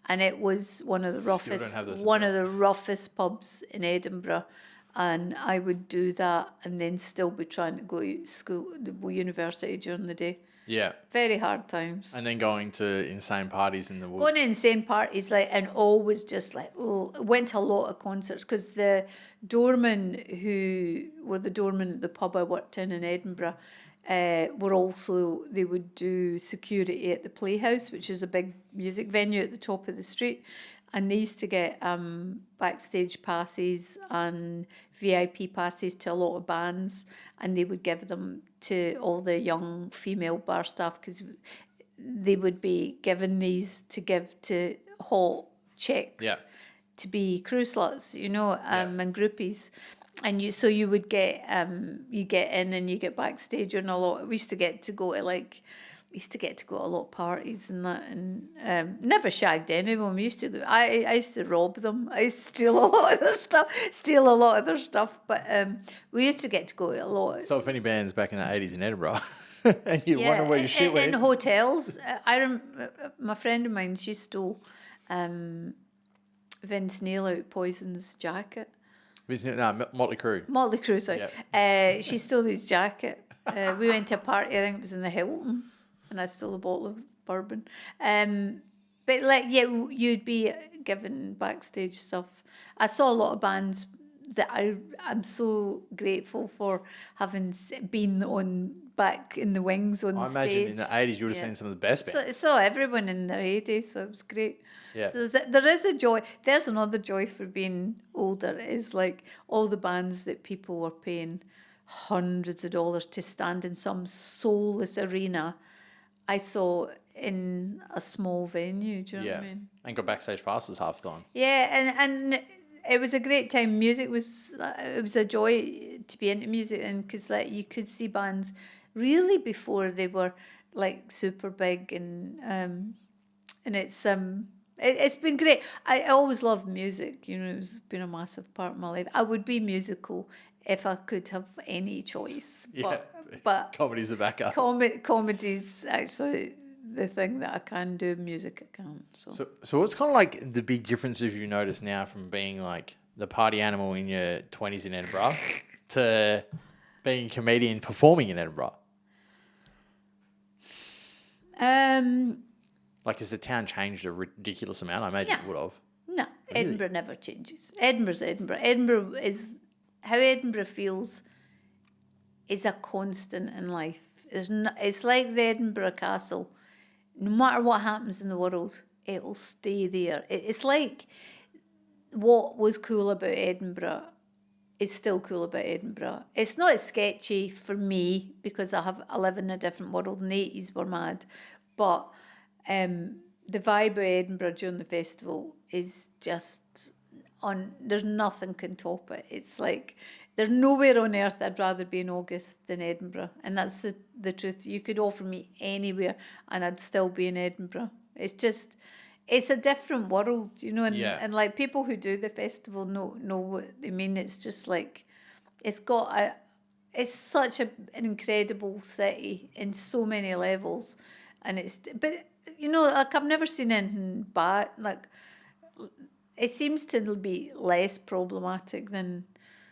and it was one of the don't roughest, have those one of the roughest pubs in Edinburgh. And I would do that, and then still be trying to go to school, university during the day. Yeah. Very hard times. And then going to insane parties in the woods. Going to insane parties, like, and always just like, went to a lot of concerts because the doormen who were the doormen at the pub I worked in Edinburgh were also, they would do security at the Playhouse, which is a big music venue at the top of the street. And they used to get backstage passes and VIP passes to a lot of bands, and they would give them to all the young female bar staff because they would be given these to give to hot chicks to be crew sluts, and groupies. And you would get you get in and you get backstage and a lot. We used to get to go to a lot of parties and that, and never shagged anyone. We used to. I used to rob them. I used to steal a lot of their stuff. But we used to get to go to a lot. So if any bands back in the 80s in Edinburgh, and you wonder where your shit went. In hotels. My friend of mine, she stole Vince Neil out Poison's jacket. Motley Crue. Motley Crue, sorry. Yep. She stole his jacket. We went to a party, I think it was in the Hilton, and I stole a bottle of bourbon. But you'd be given backstage stuff. I saw a lot of bands that I'm so grateful for having been on back in the wings on I stage. imagine in the 80s you would have seen some of the best bands. Saw everyone in their heyday, so it was great. Yeah. So there is a joy. There's another joy for being older, is like all the bands that people were paying hundreds of dollars to stand in some soulless arena. I saw in a small venue. Do you know what I mean? And got backstage passes half the time. Yeah, and it was a great time. Music was a joy to be into music, and because you could see bands really before they were like super big, and it's been great. I always loved music. It's been a massive part of my life. I would be musical if I could have any choice. But comedy's the backup. Comedy's actually the thing that I can do. Music I can't. So what's kind of like the big differences you notice now from being like the party animal in your 20s in Edinburgh to being a comedian performing in Edinburgh? Like, has the town changed a ridiculous amount? I imagine it would have. No, really? Edinburgh never changes. Edinburgh's Edinburgh. Edinburgh is how Edinburgh feels is a constant in life. It's like the Edinburgh Castle. no matter what happens in the world, it'll stay there. It's like what was cool about Edinburgh is still cool about Edinburgh. It's not as sketchy for me because I live in a different world, and the 80s were mad. But the vibe of Edinburgh during the festival is just there's nothing can top it. It's like there's nowhere on earth I'd rather be in August than Edinburgh. And that's the truth. You could offer me anywhere and I'd still be in Edinburgh. It's a different world, you know, and like people who do the festival know what they mean. It's just like it's such an incredible city in so many levels, but you know, like I've never seen anything bad. Like it seems to be less problematic than.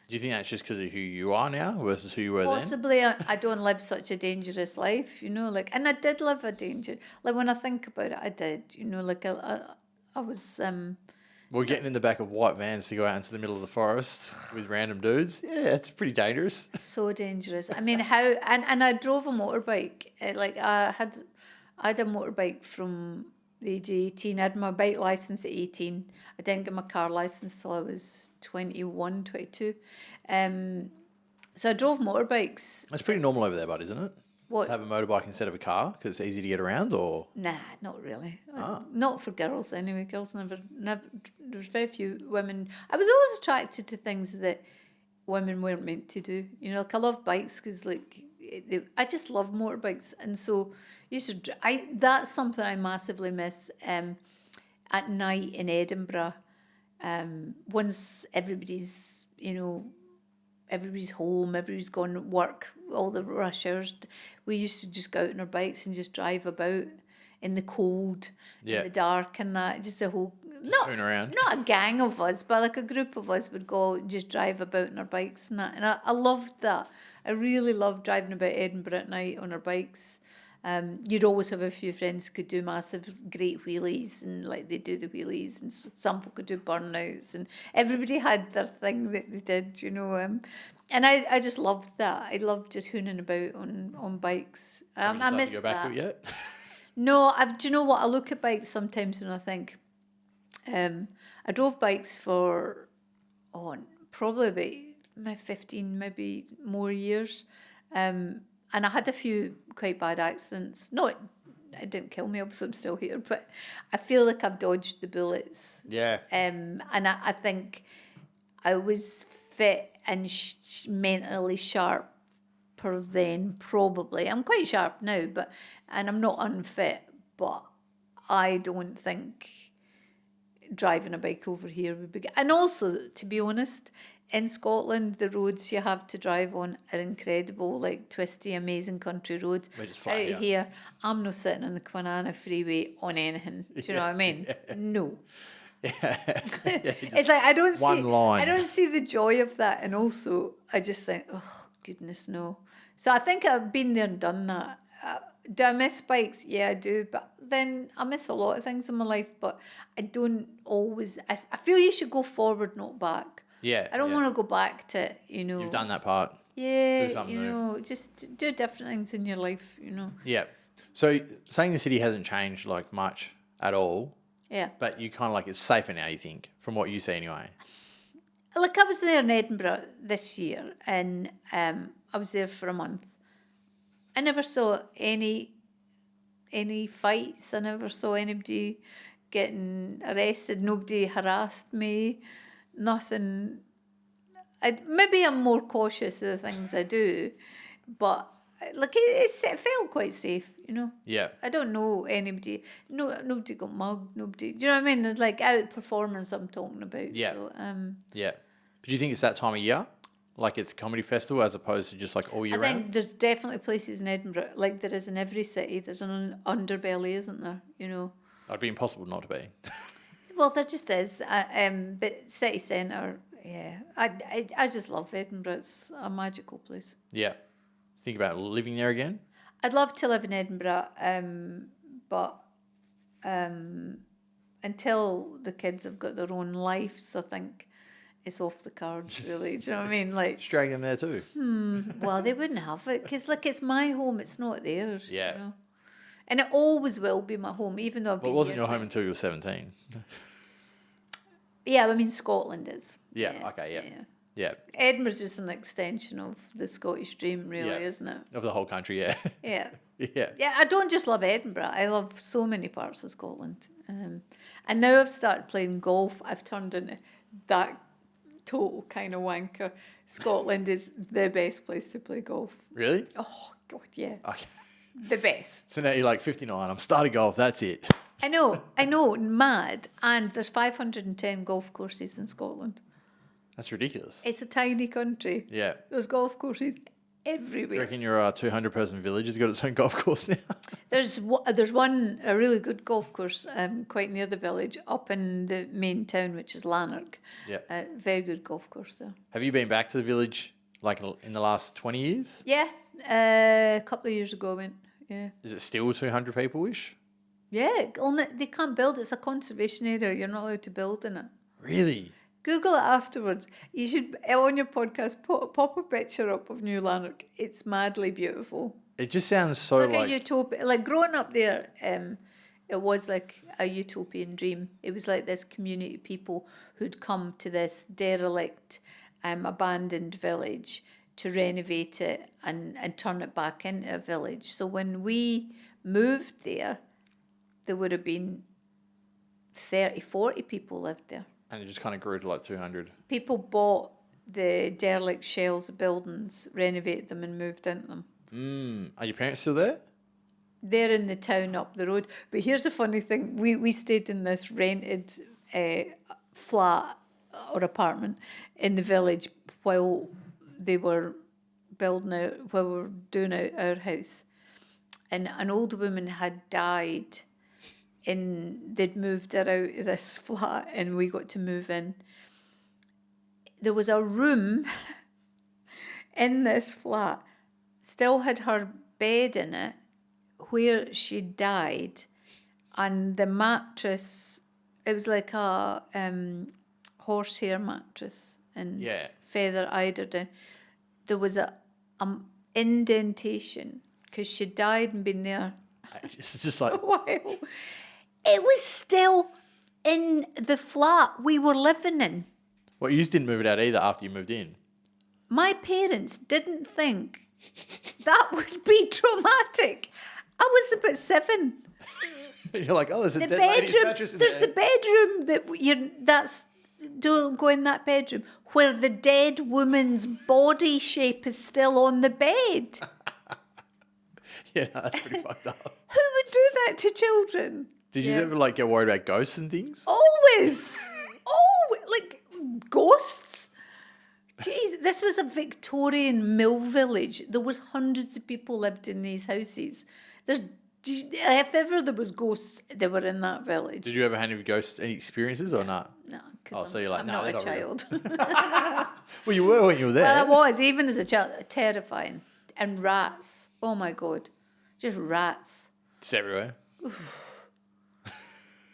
Do you think that's just because of who you are now versus who you were Possibly, I don't live such a dangerous life, you know, like, and I did live a like when I think about it, I did, you know, like I was. We're getting in the back of white vans to go out into the middle of the forest with random dudes. Yeah, it's pretty dangerous. So dangerous. I mean, and I drove a motorbike. Like I had a motorbike from the age of 18. I had my bike license at 18. I didn't get my car license till I was 21, 22. So I drove motorbikes. That's pretty normal over there, bud, isn't it? What? To have a motorbike instead of a car because it's easy to get around, or? Nah, not really. Not for girls anyway. Girls never. There's very few women. I was always attracted to things that women weren't meant to do. You know, like I love bikes because like I just love motorbikes, and so that's something I massively miss. At night in Edinburgh, once everybody's home, everybody's gone to work, all the rushers, we used to just go out on our bikes and just drive about in the cold, in the dark, and that. Just a whole not a gang of us, but like a group of us would go and just drive about on our bikes and that. And I loved that. I really loved driving about Edinburgh at night on our bikes. You'd always have a few friends who could do massive, great wheelies, and like they do the wheelies, and some folk could do burnouts, and everybody had their thing that they did, you know. And I just loved that. I loved just hooning about on bikes. I miss that. Go back to it yet? No, do you know what? I look at bikes sometimes and I think, I drove bikes for probably about 15, maybe more years. And I had a few quite bad accidents. No, it didn't kill me, obviously I'm still here, but I feel like I've dodged the bullets. Yeah. And I think I was fit and mentally sharper then, probably. I'm quite sharp now, and I'm not unfit, but I don't think driving a bike over here would be good. And also, to be honest, in Scotland, the roads you have to drive on are incredible, like twisty, amazing country roads. Out here, I'm not sitting on the Quinana freeway on anything. Do you know what I mean? Yeah. No. It's like I don't see the joy of that, and also I just think, oh goodness, no. So I think I've been there and done that. Do I miss bikes? Yeah, I do. But then I miss a lot of things in my life, but I don't always. I feel you should go forward, not back. Yeah. I don't want to go back to, you know. You've done that part. Yeah, you know, just do different things in your life, you know. Yeah. So saying the city hasn't changed like much at all. Yeah. But you kind of like it's safer now, you think, from what you see anyway. Like I was there in Edinburgh this year, and I was there for a month. I never saw any fights. I never saw anybody getting arrested. Nobody harassed me. Nothing. Maybe I'm more cautious of the things I do, but like it felt quite safe, you know. Yeah. I don't know anybody. No, nobody got mugged. Nobody. Do you know what I mean? It's like outperformance I'm talking about. Yeah. So, yeah. But do you think it's that time of year? Like it's a comedy festival as opposed to just like all year round? I think there's definitely places in Edinburgh, like there is in every city, there's an underbelly, isn't there? You know. It'd be impossible not to be. Well, there just is. But city centre, yeah. I just love Edinburgh. It's a magical place. Yeah. Think about living there again? I'd love to live in Edinburgh, but until the kids have got their own lives, I think it's off the cards, really. Do you know what I mean? Like, just drag them there too. Well, they wouldn't have it because, like, it's my home. It's not theirs. Yeah. You know? And it always will be my home, even though I've Well, been it wasn't here your home until you were 17. Yeah, I mean, Scotland is. Yeah, okay, yeah. Yeah. Edinburgh's just an extension of the Scottish dream, really, Yeah. isn't it? Of the whole country, yeah. Yeah. Yeah. Yeah, I don't just love Edinburgh. I love so many parts of Scotland. And now I've started playing golf. I've turned into that total kind of wanker. Scotland is the best place to play golf. Really? Oh, God, yeah. Okay. The best. So now you're like 59. I'm starting golf. That's it. I know, mad. And there's 510 golf courses in Scotland. That's ridiculous. It's a tiny country. Yeah. There's golf courses Do everywhere. you reckon your 200-person village has got its own golf course now? There's one, a really good golf course quite near the village, up in the main town, which is Lanark. Yeah. Very good golf course there. Have you been back to the village like in the last 20 years? Yeah, a couple of years ago I went, yeah. Is it still 200 people-ish? Yeah, only they can't build. It's a conservation area. You're not allowed to build in it. Really? Google it afterwards. You should, on your podcast, pop a picture up of New Lanark. It's madly beautiful. It just sounds so Like like... a utopia. Like growing up there, it was like a utopian dream. It was like this community of people who'd come to this derelict, abandoned village to renovate it and turn it back into a village. So when we moved there would have been 30, 40 people lived there. And it just kind of grew to like 200. People bought the derelict shells of buildings, renovated them and moved into them. Are your parents still there? They're in the town up the road. But here's a funny thing. We stayed in this rented flat or apartment in the village while they were building out, while we were doing out our house. And an old woman had died. They'd moved her out of this flat and we got to move in. There was a room in this flat, still had her bed in it where she died, and the mattress, it was like a horsehair mattress and feather eiderdown. There was a indentation because she died and been there It's just like... a while. It was still in the flat we were living in. Well, you just didn't move it out either after you moved in. My parents didn't think that would be traumatic. I was about 7. You're like, oh, there's a The dead lady's bedroom, mattress in there's there. the bedroom don't go in that bedroom where the dead woman's body shape is still on the bed. Yeah, no, that's pretty fucked up. Who would do that to children? Did you ever like get worried about ghosts and things? Always. Like ghosts. Jeez, this was a Victorian mill village. There was hundreds of people lived in these houses. If ever there was ghosts, they were in that village. Did you ever have any experiences or not? No, because so you're like, I'm no, not a they're not real. child. Well, you were when you were there. Well, I was, even as a child, terrifying. And rats. Oh my God. Just rats. It's everywhere.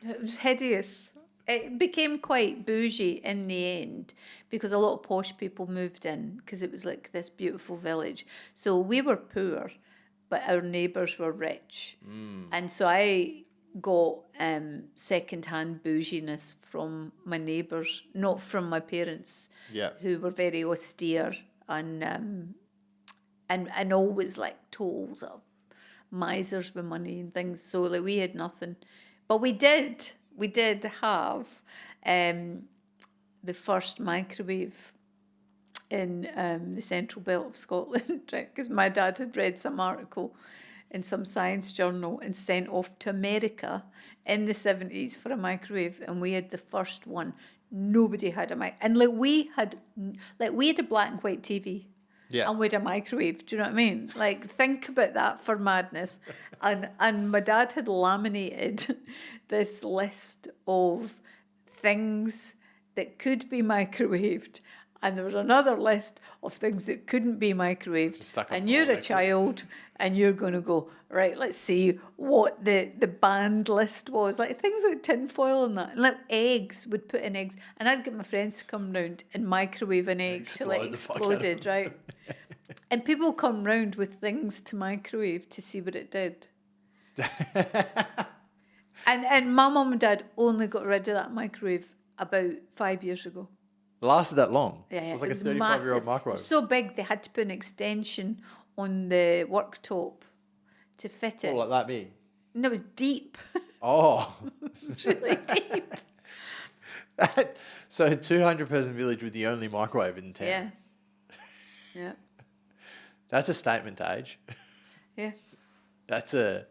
It was hideous. It became quite bougie in the end because a lot of posh people moved in because it was like this beautiful village. So we were poor, but our neighbours were rich. And so I got second-hand bouginess from my neighbours, not from my parents, who were very austere and always like total sort of misers with money and things. So like we had nothing. But we did have the first microwave in the central belt of Scotland, right? Because my dad had read some article in some science journal and sent off to America in the 70s for a microwave, and we had the first one. Nobody had a mic, and we had a black and white TV. Yeah. And we had a microwave. Do you know what I mean? Like, think about that for madness. And my dad had laminated this list of things that could be microwaved. And there was another list of things that couldn't be microwaved. And you're a child and you're going to go, right, let's see what the banned list was. Like things like tinfoil and that. And like eggs, would put in eggs. And I'd get my friends to come round and microwave an egg till it exploded, right? And people come round with things to microwave to see what it did. And my mum and dad only got rid of that microwave about 5 years ago. Lasted that long? Yeah, It was like a was 35-year-old massive. microwave. It was so big they had to put an extension on the worktop to fit it. Oh, like that big? No, it was deep. Oh. Really deep. So a 200-person village with the only microwave in town. Yeah. Yeah. That's a statement, Age. Yeah. That's a...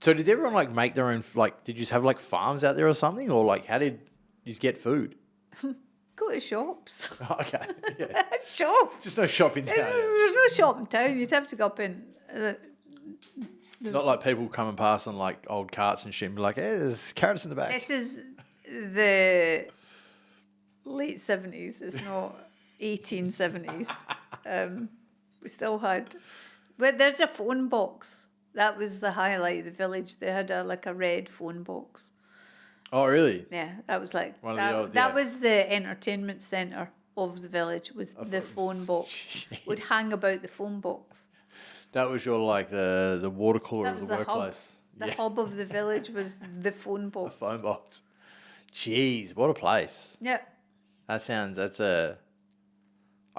So did everyone like make their own, like, did you just have like farms out there or something? Or like, how did you just get food? Go to shops. Okay. Yeah. Shops. Just no shop in town. There's no shop in town. You'd have to go up in... Not like people come and pass on like old carts and shit and be like, hey, there's carrots in the back. This is the late 70s. It's not 1870s. We still had... But there's a phone box. That was the highlight of the village. They had a red phone box. Oh, really? Yeah, that was like... One of that the old, that was the entertainment centre of the village, was the phone box. Would hang about the phone box. That was your like the water cooler That of was the the workplace. The hub of the village was the phone box. The phone box. Jeez, what a place. Yeah. I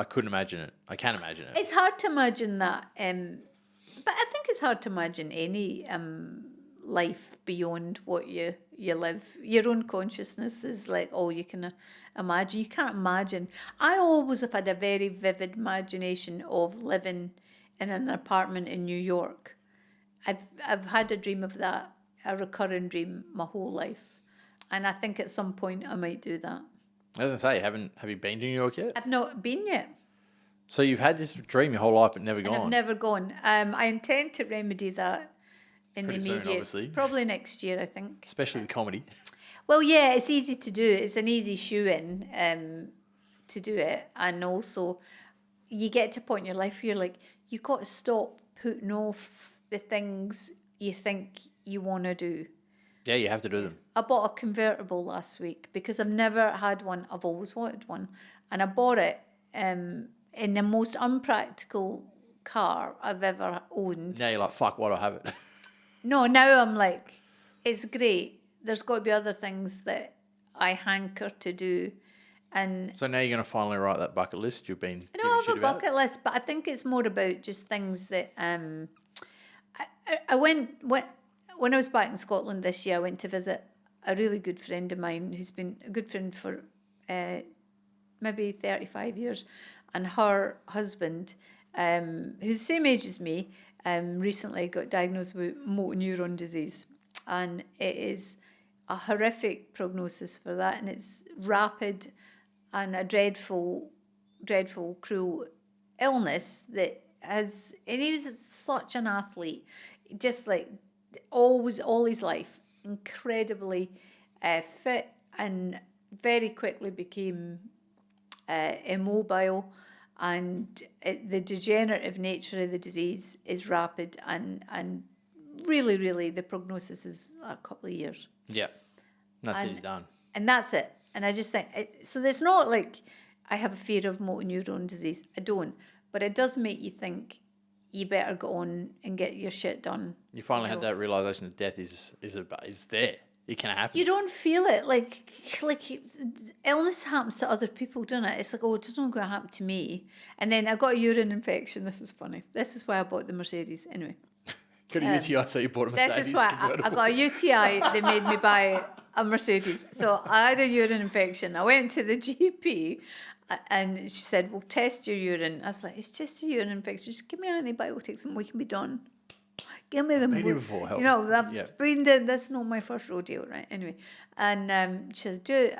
couldn't imagine it. I can't imagine it. It's hard to imagine that, but I think it's hard to imagine any life beyond what you live. Your own consciousness is like all you can imagine. You can't imagine. I always have had a very vivid imagination of living in an apartment in New York. I've had a dream of that, a recurring dream my whole life, and I think at some point I might do that. I was gonna say, have you been to New York yet? I've not been yet. So you've had this dream your whole life but never And gone. I've never gone. I intend to remedy that in Pretty the soon, immediate, obviously. probably next year, I think. Especially with comedy. Well, yeah, it's easy to do. It's an easy shoe-in to do it. And also, you get to a point in your life where you're like, you've got to stop putting off the things you think you want to do. Yeah, you have to do them. I bought a convertible last week because I've never had one. I've always wanted one. And I bought it in the most unpractical car I've ever owned. Now you're like, fuck, why do I have it? No, now I'm like, it's great. There's got to be other things that I hanker to do. And So now you're going to finally write that bucket list you've been I giving don't have shit a about? bucket list, but I think it's more about just things that I went when I was back in Scotland this year. I went to visit a really good friend of mine who's been a good friend for maybe 35 years, and her husband, who's the same age as me, recently got diagnosed with motor neuron disease, and it is a horrific prognosis for that, and it's rapid and a dreadful, cruel illness that has, and he was such an athlete, just like always, all his life, incredibly fit, and very quickly became immobile, and the degenerative nature of the disease is rapid, and really the prognosis is a couple of years. Yeah. That's it, you're done. And that's it. And I just think, so it's not like I have a fear of motor neuron disease. I don't. But it does make you think you better go on and get your shit done. You finally had that realization that death is there. It can happen. You don't feel it. Like illness happens to other people, doesn't it? It's like, oh, it's not going to happen to me. And then I got a urine infection. This is funny. This is why I bought the Mercedes. Anyway. Got a UTI, so you bought a Mercedes. This is why I got a UTI. They made me buy a Mercedes. So I had a urine infection. I went to the GP, and she said, "We'll test your urine." I was like, "It's just a urine infection. Just give me antibiotics and we can be done. Give me them." Been here before, help. You know, I've been there. That's not my first rodeo, right? Anyway, and she says, "Do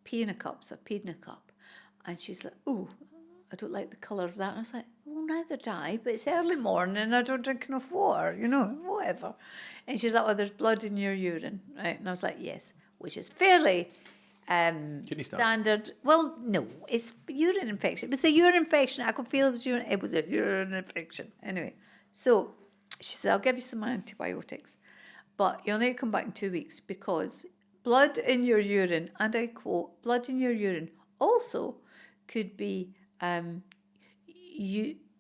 pee in a cup." So I peed in a cup, and she's like, "Ooh, I don't like the colour of that." And I was like, "Well, neither do I, but it's early morning and I don't drink enough water, you know, whatever." And she's like, "Oh, there's blood in your urine," right? And I was like, "Yes," which is fairly standard. Well, no, it's urine infection. It was a urine infection. I could feel it was urine. It was a urine infection. Anyway, so she said, "I'll give you some antibiotics, but you'll need to come back in 2 weeks because blood in your urine," and I quote, "blood in your urine also could be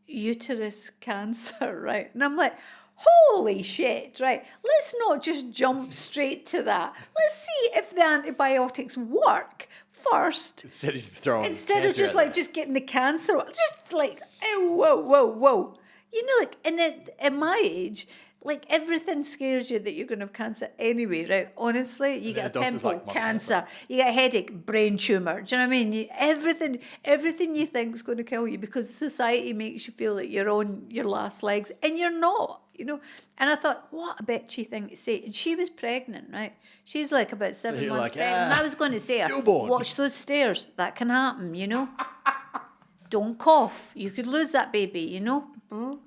uterus cancer," right? And I'm like, Holy shit, right? Let's not just jump straight to that. Let's see if the antibiotics work first. Instead of throwing Instead of cancer just out like there. just getting the cancer, just like, oh, whoa. You know, like, and at my age, like everything scares you that you're going to have cancer anyway, right? Honestly, you And then get the a doctor's pimple, like, "My cancer, you get a headache, brain tumor. Do you know what I mean? Everything you think is going to kill you because society makes you feel like you're on your last legs, and you're not, you know. And I thought, what a bitchy thing to say. And she was pregnant, right? She's like about 7 you're months like, pregnant. And I was going to say, her, stillborn. watch those stairs. That can happen, you know. Don't cough. You could lose that baby, you know.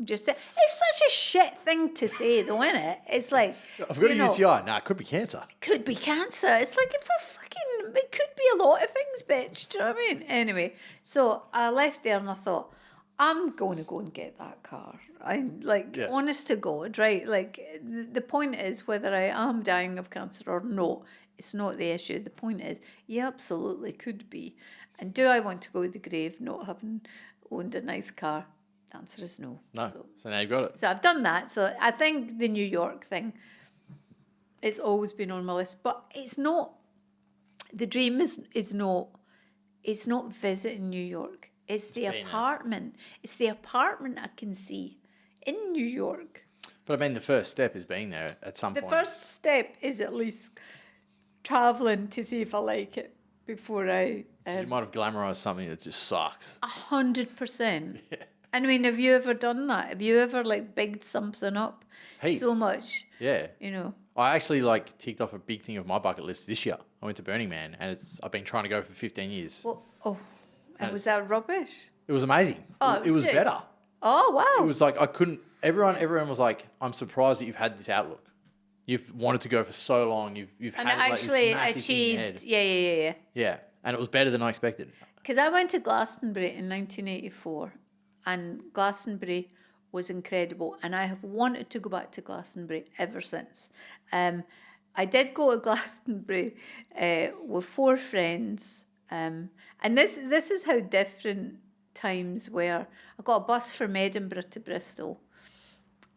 Just it's such a shit thing to say, though, isn't it? It's like I've got a know, UTI. Nah, it could be cancer. could be cancer. It's like it could be a lot of things, bitch. Do you know what I mean? Anyway, so I left there and I thought, I'm going to go and get that car. I'm like, honest to God, right? Like, the point is whether I am dying of cancer or not. It's not the issue. The point is, you absolutely could be. And do I want to go to the grave not having owned a nice car? The answer is no. No. So now you've got it. So I've done that. So I think the New York thing, it's always been on my list. But it's not, the dream is not, it's not visiting New York. It's the apartment. It's the apartment I can see in New York. But I mean, the first step is being there at some point. The first step is at least travelling to see if I like it before I... You might have glamorized something that just sucks. 100%. And I mean, have you ever done that? Have you ever like bigged something up Heaps. so much? Yeah. You know. I actually like ticked off a big thing of my bucket list this year. I went to Burning Man, and I've been trying to go for 15 years. Well, and was that rubbish? It was amazing. Oh, it was good. better. Oh, wow. It was like I couldn't. Everyone was like, "I'm surprised that you've had this outlook. You've wanted to go for so long. You've and had it like, this actually massive thing in your achieved. head." Yeah. Yeah, and it was better than I expected. Because I went to Glastonbury in 1984, and Glastonbury was incredible, and I have wanted to go back to Glastonbury ever since. I did go to Glastonbury with 4 friends, and this is how different times were. I got a bus from Edinburgh to Bristol,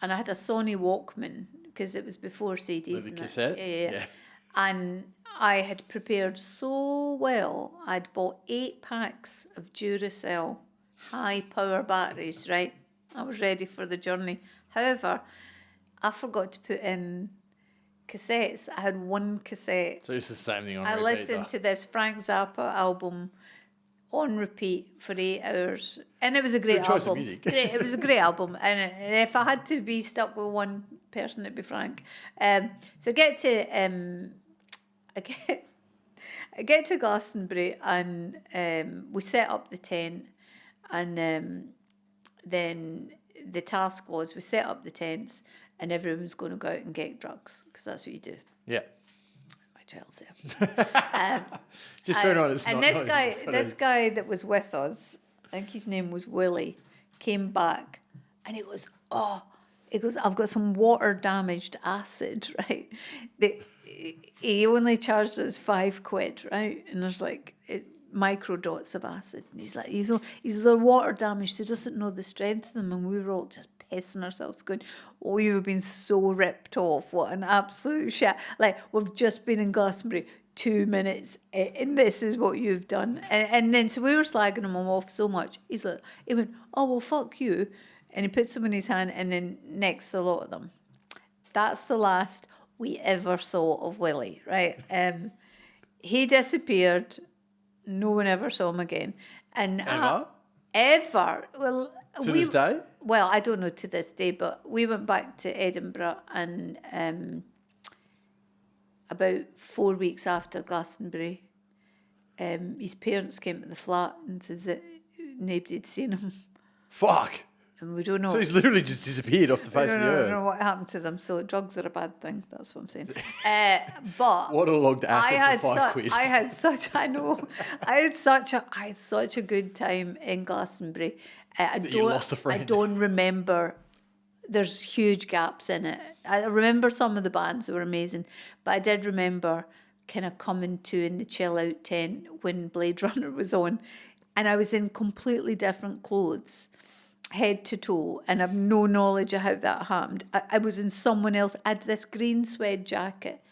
and I had a Sony Walkman because it was before CDs. With the cassette? Yeah. And I had prepared so well. I'd bought 8 packs of Duracell high power batteries, right? I was ready for the journey. However, I forgot to put in cassettes. I had 1 cassette. So it's the same thing on I repeat, listened though. to this Frank Zappa album on repeat for 8 hours. And it was a great Good choice of album. music. It was a great album. And if I had to be stuck with one person, it'd be Frank. So I get to Glastonbury, and we set up the tent, and then the task was we set up the tents and everyone's going to go out and get drugs because that's what you do. Yeah. My child said. Just fair enough. And this guy that was with us, I think his name was Willie, came back and he goes, I've got some water damaged acid, right? He only charged us £5, right? And there's like micro dots of acid. And he's like, he's the water damaged. He doesn't know the strength of them. And we were all just pissing ourselves going, oh, you've been so ripped off. What an absolute shit. Like, we've just been in Glastonbury 2 minutes and this is what you've done. And then, so we were slagging him off so much. He went, oh, well, fuck you. And he puts them in his hand and then next the lot of them. That's the last we ever saw of Willie, right? He disappeared. No one ever saw him again. And ever. Well, to this day? Well, I don't know to this day, but we went back to Edinburgh, and about 4 weeks after Glastonbury, his parents came to the flat and says that nobody had seen him. Fuck. And we don't know. So he's literally just disappeared off the face of the earth. I don't know what happened to them. So drugs are a bad thing. That's what I'm saying. But waterlogged acid for £5. I had such a good time in Glastonbury. You lost a friend. I don't remember. There's huge gaps in it. I remember some of the bands were amazing, but I did remember kind of coming to in the chill out tent when Blade Runner was on, and I was in completely different clothes. head to toe, and I've no knowledge of how that happened. I was in someone else. I had this green suede jacket.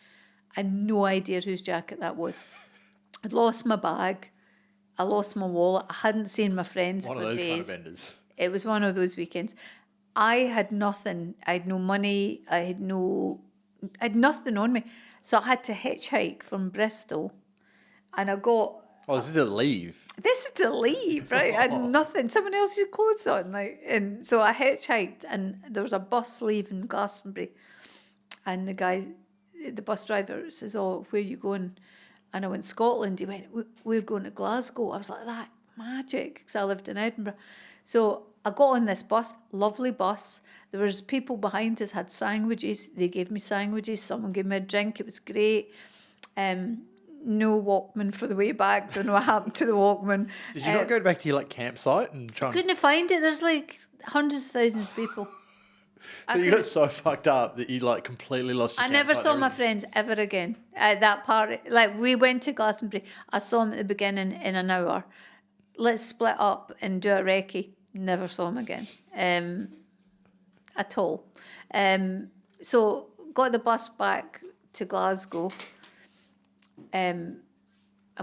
I had no idea whose jacket that was. I'd lost my bag. I lost my wallet. I hadn't seen my friends One for of those days. kind of vendors. It was one of those weekends. I had nothing. I had no money. I had nothing on me. So I had to hitchhike from Bristol, and I got. Oh, this is to leave. This is to leave, right? I had nothing. Someone else's clothes on, and so I hitchhiked, and there was a bus leaving Glastonbury, and the bus driver says, "Oh, where are you going?" And I went, "Scotland." He went, "We're going to Glasgow." I was like, "That magic," because I lived in Edinburgh. So I got on this bus, lovely bus. There was people behind us had sandwiches. They gave me sandwiches. Someone gave me a drink. It was great. No Walkman for the way back. Don't know what happened to the Walkman. Did you not go back to your campsite and try? Couldn't find it. There's hundreds of thousands of people. So you got so fucked up that you completely lost your I never campsite saw and my everything. friends ever again at that party. We went to Glastonbury. I saw them at the beginning in an hour. Let's split up and do a recce. Never saw them again at all. So got the bus back to Glasgow. I'm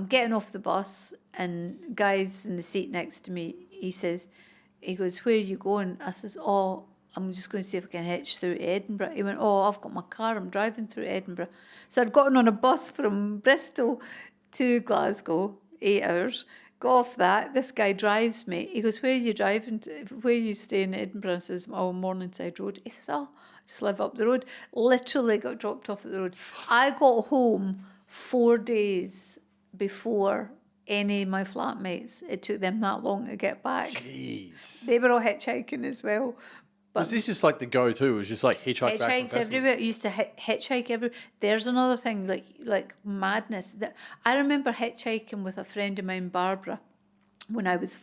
getting off the bus, and guy's in the seat next to me. He goes, "Where are you going?" I says, "Oh, I'm just going to see if I can hitch through to Edinburgh." He went, "Oh, I've got my car. I'm driving through Edinburgh." So I'd gotten on a bus from Bristol to Glasgow, 8 hours. Got off that. This guy drives me. He goes, "Where are you driving to? Where are you staying in Edinburgh?" I says, "Oh, Morningside Road." He says, "Oh, I just live up the road." Literally got dropped off at the road. I got home 4 days before any of my flatmates. It took them that long to get back. Jeez. They were all hitchhiking as well. Was this just the go-to? It was just hitchhike back from Hitchhiked festival? everywhere. Used to hitchhike everywhere. There's another thing, like madness. That I remember hitchhiking with a friend of mine, Barbara, when I was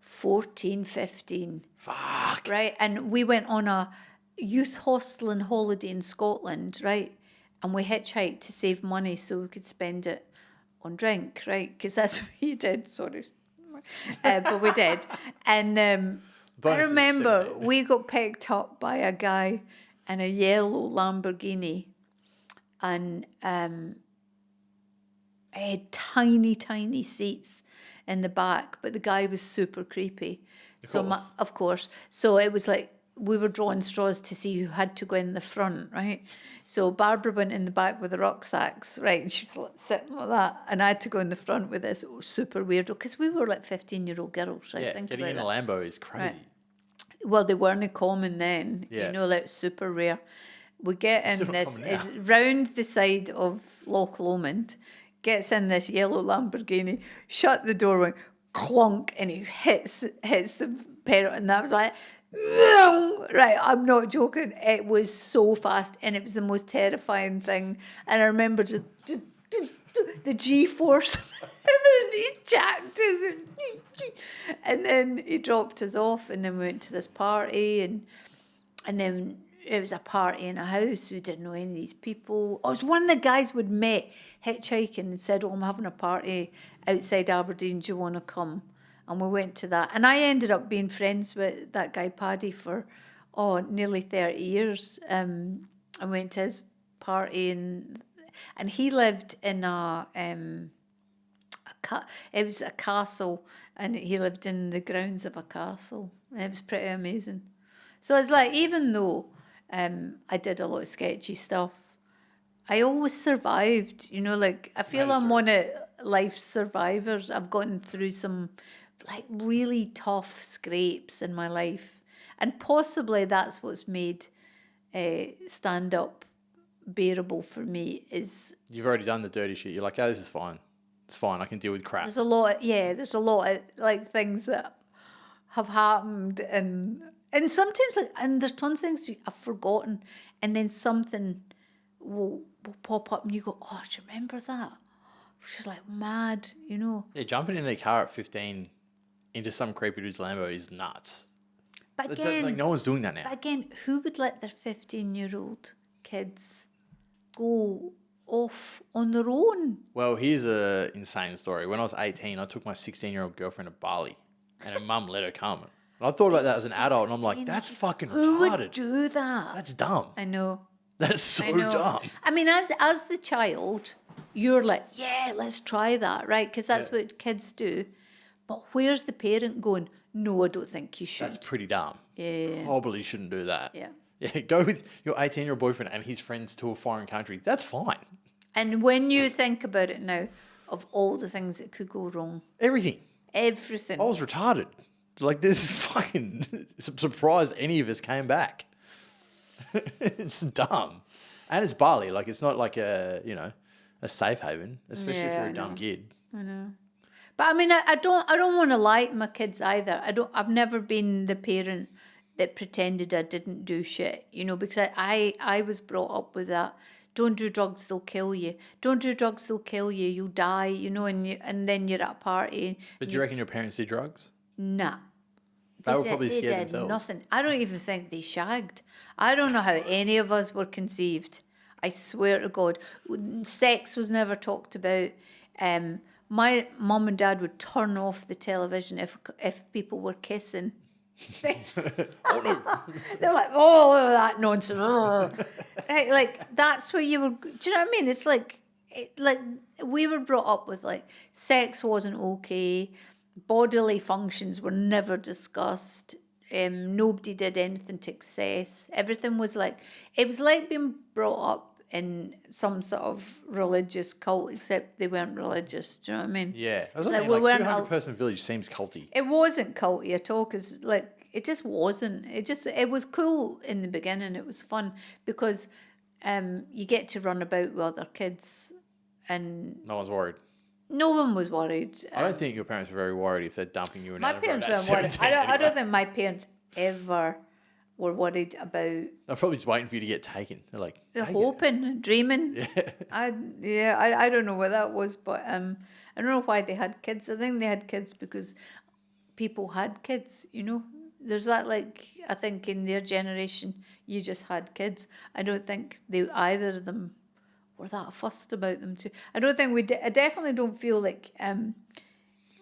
14, 15. Fuck. Right? And we went on a youth hostel and holiday in Scotland, right? And we hitchhiked to save money so we could spend it on drink, right? Because that's what you did, sorry. But we did. And I remember we got picked up by a guy in a yellow Lamborghini, and it had tiny, tiny seats in the back, but the guy was super creepy. Of course. So it was we were drawing straws to see who had to go in the front, right? So Barbara went in the back with the rucksacks, right? And she was sitting like that. And I had to go in the front with this super weirdo, because we were 15-year-old girls, right? Yeah, getting in a Lambo is crazy. Right. Well, they weren't common then, Yeah. Super rare. We get in Super this, common now. it's round the side of Loch Lomond, gets in this yellow Lamborghini, shut the door, went clunk, and he hits the pedal, and I was like, right, I'm not joking. It was so fast, and it was the most terrifying thing. And I remember just the G-force, and then he jacked us, and then he dropped us off, and then we went to this party, and then it was a party in a house. We didn't know any of these people. Oh, it was one of the guys we'd met hitchhiking and said, "Oh, I'm having a party outside Aberdeen. Do you want to come?" And we went to that. And I ended up being friends with that guy, Paddy, for nearly 30 years. I went to his party, and he lived in it was a castle, and he lived in the grounds of a castle. It was pretty amazing. So it's even though I did a lot of sketchy stuff, I always survived. I feel I'm one of life's survivors. I've gotten through some really tough scrapes in my life, and possibly that's what's made stand-up bearable for me. Is You've already done the dirty shit. You're like, "Oh, this is fine. It's fine. I can deal with crap." there's a lot of things that have happened, and sometimes and there's tons of things I've forgotten, and then something will pop up, and you go, "Oh, do you remember that?" Which is mad, Yeah, jumping in a car at 15 into some creepy dude's Lambo is nuts. But again, no one's doing that now. But again, who would let their 15-year-old kids go off on their own? Well, here's a insane story. When I was 18, I took my 16-year-old girlfriend to Bali. and her mum let her come. And I thought about that as an adult, and I'm like, that's fucking Who retarded. would do that? That's dumb. I know. That's so I know. dumb. I mean, as the child, you're like, yeah, let's try that, right? Because that's what kids do. But where's the parent going, no, I don't think you should. That's pretty dumb. Yeah. Probably shouldn't do that. Yeah. Yeah, go with your 18-year-old boyfriend and his friends to a foreign country. That's fine. And when you think about it now, of all the things that could go wrong, Everything. everything. I was retarded. Like, this is fucking... I'm surprised any of us came back. It's dumb. And it's Bali. Like, it's not like a safe haven, especially if you're a dumb kid. I know. But I mean, I don't want to lie to my kids either. I've never been the parent that pretended I didn't do shit, because I was brought up with that. Don't do drugs, they'll kill you. Don't do drugs, they'll kill you. You'll die, and then you're at a party. But do you reckon your parents did drugs? Nah. They were probably scared did themselves. Nothing. I don't even think they shagged. I don't know how any of us were conceived. I swear to God. Sex was never talked about. My mum and dad would turn off the television if people were kissing. Oh, no. They're like, oh, that nonsense. Right, like, that's where you were. Do you know what I mean? It's like we were brought up with, like, sex wasn't okay. Bodily functions were never discussed. Nobody did anything to excess. Everything was like, it was like being brought up in some sort of religious cult, except they weren't religious. Do you know what I mean? Yeah. I was like, like, we weren't 200-person village seems culty. It wasn't culty at all, because, like, it just wasn't. It was cool in the beginning. It was fun because you get to run about with other kids and No one's worried. no one was worried. I don't think your parents were very worried if they're dumping you in My Edinburgh parents at weren't worried. 17 I don't anyway. think my parents ever were worried about. They're probably just waiting for you to get taken. They're like, They're "Take it." hoping, dreaming. Yeah. I don't know what that was, but I don't know why they had kids. I think they had kids because people had kids, There's that, like, I think in their generation, you just had kids. I don't think either of them were that fussed about them too. I don't think I definitely don't feel like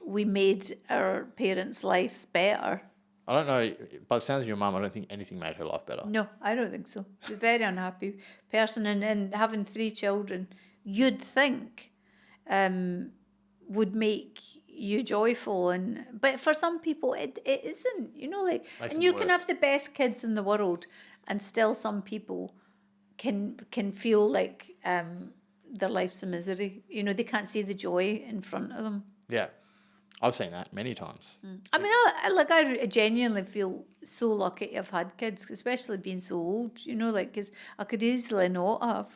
we made our parents' lives better. I don't know, by the sounds of your mum, I don't think anything made her life better. No, I don't think so. She's a very unhappy person, and having 3 children, you'd think would make you joyful, but for some people it isn't, like, Makes and them you can worse. have the best kids in the world and still some people can feel like their life's a misery. They can't see the joy in front of them. Yeah. I've seen that many times. I mean, I genuinely feel so lucky to have had kids, especially being so old, like, because I could easily not have,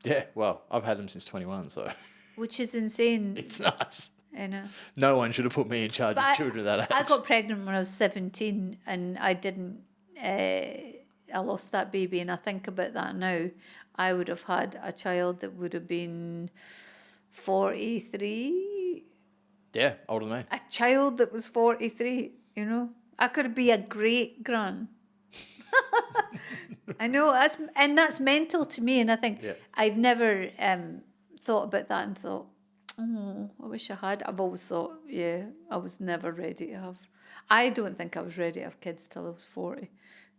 Yeah, well, I've had them since 21, so which is insane. it's nuts. I know. No one should have put me in charge But of children of that age. I got pregnant when I was 17 and I didn't, I lost that baby, and I think about that now. I would have had a child that would have been 43. Yeah, older than me. A child that was 43, I could be a great gran. I know, that's mental to me, and I think I've never thought about that and thought, oh, I wish I had. I've always thought, I was never ready to have. I don't think I was ready to have kids till I was 40,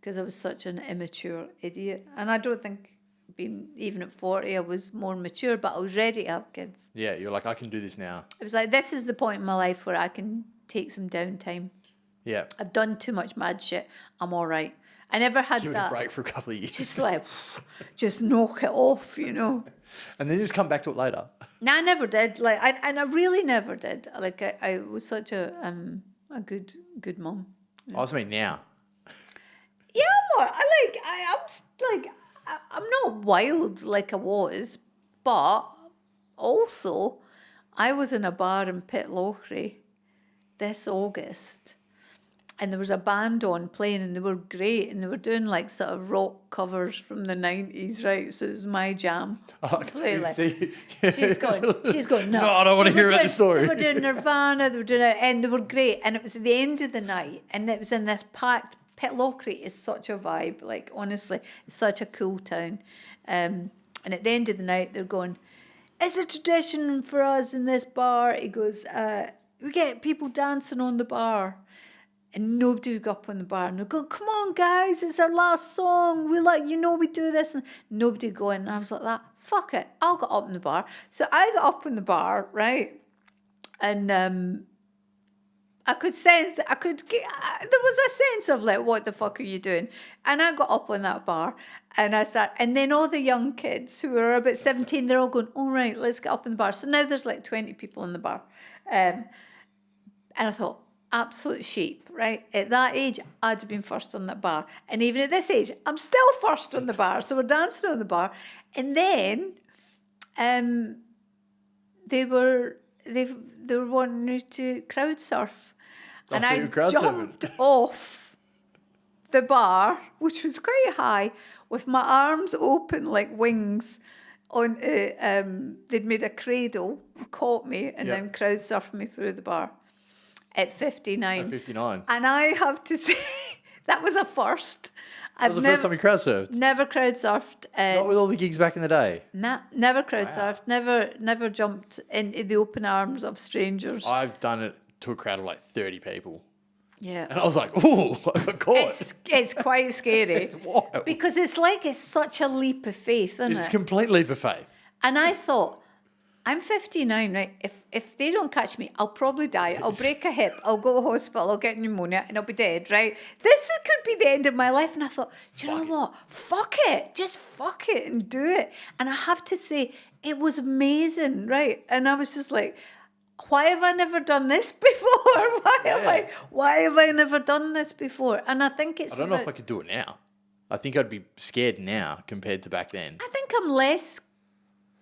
because I was such an immature idiot. And I don't think even at 40 I was more mature, but I was ready to have kids. Yeah, you're like, I can do this now. It was like, this is the point in my life where I can take some downtime. Yeah. I've done too much mad shit. I'm all right. I never had Give it that. a break for a couple of years. Just like, just knock it off, And then just come back to it later. No, I never did. Like, I really never did. Like, I was such a good mum. I also mean now. Yeah, I'm not wild like I was, but also I was in a bar in Pitlochry this August, and there was a band on playing, and they were great, and they were doing like sort of rock covers from the 90s, right? So it was my jam. She's going, no. No, I don't want to hear about the story. They were doing Nirvana, they were doing it, and they were great. And it was at the end of the night, and it was in this packed, Pitlochry is such a vibe, like, honestly, it's such a cool town. And at the end of the night, they're going, it's a tradition for us in this bar. He goes, we get people dancing on the bar. And nobody would go up on the bar and they'd go, come on, guys, it's our last song. We we do this. And nobody would go in. And I was like that, fuck it, I'll get up on the bar. So I got up on the bar, right? And there was a sense of like, what the fuck are you doing? And I got up on that bar and and then all the young kids who were about 17, they're all going, all right, let's get up on the bar. So now there's like 20 people in the bar. And I thought, absolute sheep, right? At that age, I'd have been first on that bar. And even at this age, I'm still first on the bar. So we're dancing on the bar. And then they were wanting to crowd surf. And I jumped off the bar, which was quite high, with my arms open like wings. They'd made a cradle, caught me, and then crowd surfed me through the bar. At 59. At 59. And I have to say, that was a first. That was the first time you crowd surfed? Never crowd surfed. Not with all the gigs back in the day? Nah, never crowd surfed. Never jumped into the open arms of strangers. I've done it to a crowd of like 30 people. Yeah. And I was like, ooh, I got caught. It's quite scary. It's wild. Because it's such a leap of faith, isn't it? It's complete leap of faith. And I thought, I'm 59, right? If they don't catch me, I'll probably die. I'll break a hip. I'll go to hospital. I'll get pneumonia and I'll be dead, right? Could be the end of my life. And I thought, do you know what? Fuck it. Just fuck it and do it. And I have to say, it was amazing, right? And I was just like, why have I never done this before? Why have I never done this before? And I think I don't know if I could do it now. I think I'd be scared now compared to back then. I think I'm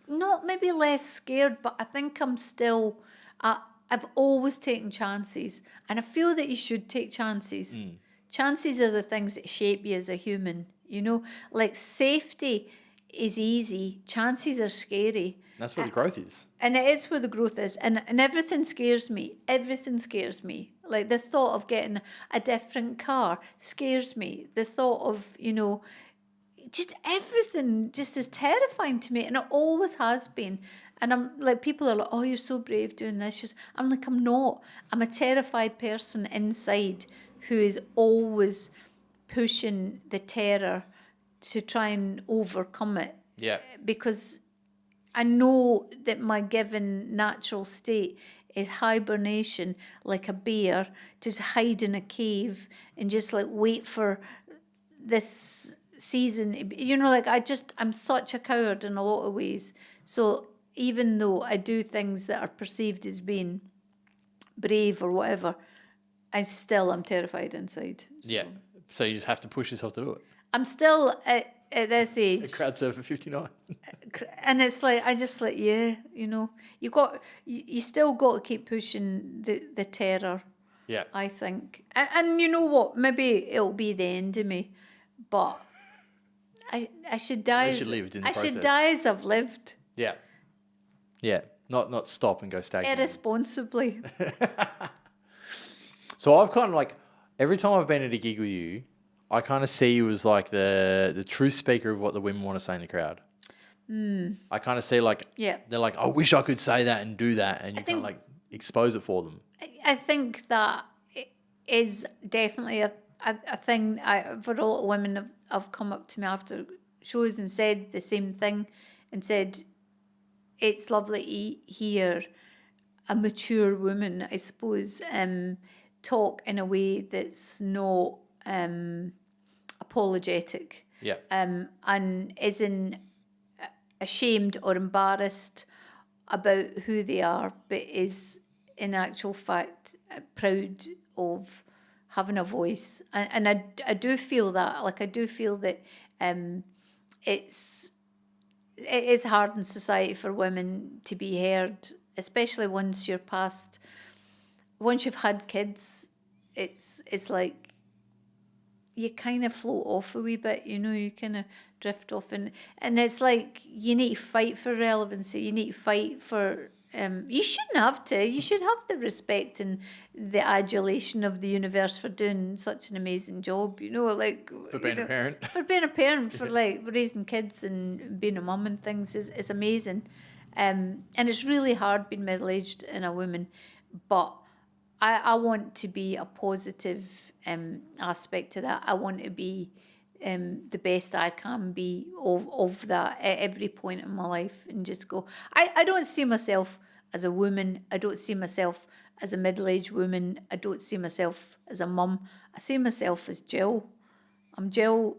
not maybe less scared, but I think I'm still, I've always taken chances. And I feel that you should take chances. Chances are the things that shape you as a human, Like safety is easy. Chances are scary. That's where the growth is. And it is where the growth is. And everything scares me. Everything scares me. Like the thought of getting a different car scares me. The thought of, just everything just is terrifying to me, and it always has been. And I'm like, people are like, oh, you're so brave doing this. I'm like, I'm not. I'm a terrified person inside who is always pushing the terror to try and overcome it. Yeah. Because I know that my given natural state is hibernation, like a bear, just hide in a cave and just like wait for this season. I'm such a coward in a lot of ways. So even though I do things that are perceived as being brave or whatever, I'm terrified inside. So. Yeah. So you just have to push yourself to do it. I'm still at this age. A crowd surf at 59. And it's like, you still got to keep pushing the terror. Yeah. I think. And you know what? Maybe it'll be the end of me, but I should die. I should die as I've lived. Yeah. Yeah. Not stop and go stagnant. Irresponsibly. So I've kind of like, every time I've been at a gig with you, I kind of see you as like the truth speaker of what the women want to say in the crowd. I kind of see like, they're like, I wish I could say that and do that. And you kind of like expose it for them. I think that is definitely a thing. For a lot of women have come up to me after shows and said the same thing and said, it's lovely to hear a mature woman, I suppose, talk in a way that's not apologetic. Yeah. And isn't ashamed or embarrassed about who they are, but is in actual fact proud of having a voice. And I do feel that. Like, I do feel that it is hard in society for women to be heard, especially once you've had kids. It's like you kind of float off a wee bit, you kind of drift off, and it's like you need to fight for relevancy. You need to fight for. You shouldn't have to. You should have the respect and the adulation of the universe for doing such an amazing job. Like for being a parent. For being a parent, for like raising kids and being a mum and things is amazing. And it's really hard being middle aged and a woman, but I want to be a positive aspect to that. I want to be the best I can be of that at every point in my life, and just go. I don't see myself as a woman. I don't see myself as a middle-aged woman. I don't see myself as a mum. I see myself as Gill. I'm Gill,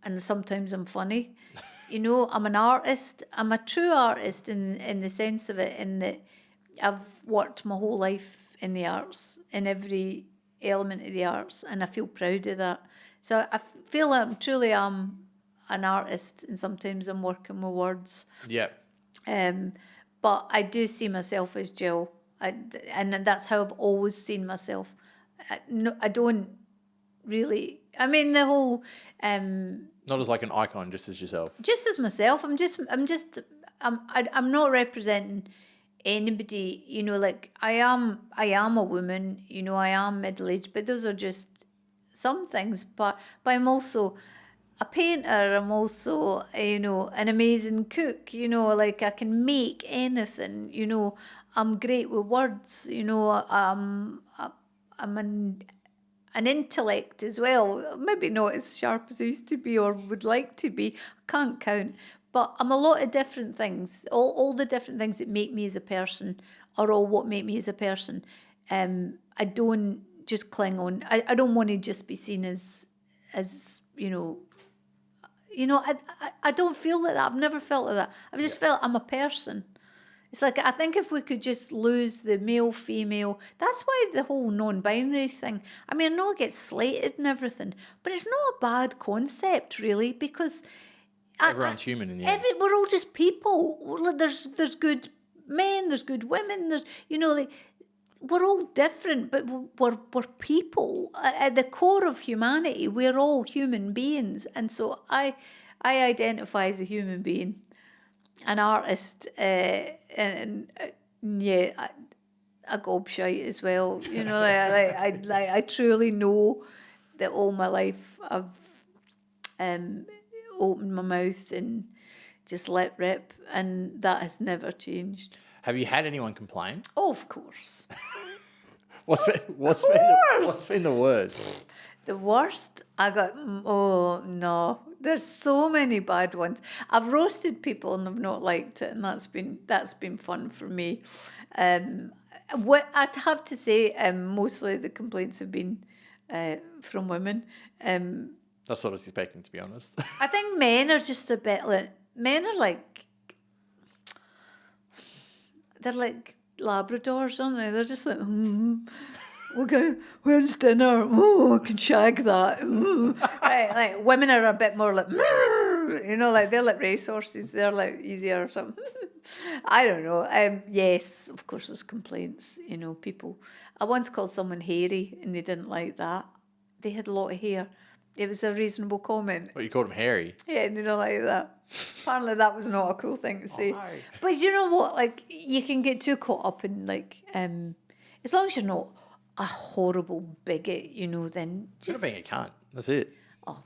and sometimes I'm funny. You know, I'm an artist. I'm a true artist in the sense of it, in that I've worked my whole life in the arts, in every element of the arts, and I feel proud of that. So I feel that I'm truly am an artist, and sometimes I'm working with words. Yeah. But I do see myself as Jill, and that's how I've always seen myself. I don't really. I mean, the whole. Not as like an icon, just as yourself. Just as myself. I'm not representing anybody. You know, like I am a woman. You know, I am middle aged, but those are just some things. But I'm also a painter. I'm also, you know, an amazing cook. You know, like I can make anything. You know, I'm great with words. You know, I'm an intellect as well. Maybe not as sharp as I used to be or would like to be. I can't count. But I'm a lot of different things. All the different things that make me as a person are all what make me as a person. I don't just cling on. I don't want to just be seen as you know. I don't feel like that. I've never felt like that. I've just felt I'm a person. It's like, I think if we could just lose the male, female, that's why the whole non-binary thing, I mean, I know it gets slated and everything, but it's not a bad concept, really, because Everyone's human in the end. we're all just people. There's good men, there's good women, there's, you know, like, we're all different, but we're people. At the core of humanity, we're all human beings. And so I identify as a human being, an artist, and yeah, a gobshite as well. You know, I truly know that all my life I've opened my mouth and just let rip, and that has never changed. Have you had anyone complain? Oh, of course. What's been the worst? The worst, I got, oh no, there's so many bad ones. I've roasted people and I've not liked it, and that's been fun for me. What I'd have to say, mostly the complaints have been from women. That's what I was expecting, to be honest. I think men are just a bit like, they're like Labradors, aren't they? They're just like, when's dinner? Oh, I can shag that. Right, like women are a bit more like, you know, like they're like racehorses. They're like easier or something. I don't know. Yes, of course, there's complaints. You know, people. I once called someone hairy, and they didn't like that. They had a lot of hair. It was a reasonable comment. What, you called him hairy? Yeah, and they don't like that. Apparently that was not a cool thing to say. Oh, but you know what? Like, you can get too caught up in, like, as long as you're not a horrible bigot, you know, then just... You're not being a cunt. That's it. Oh,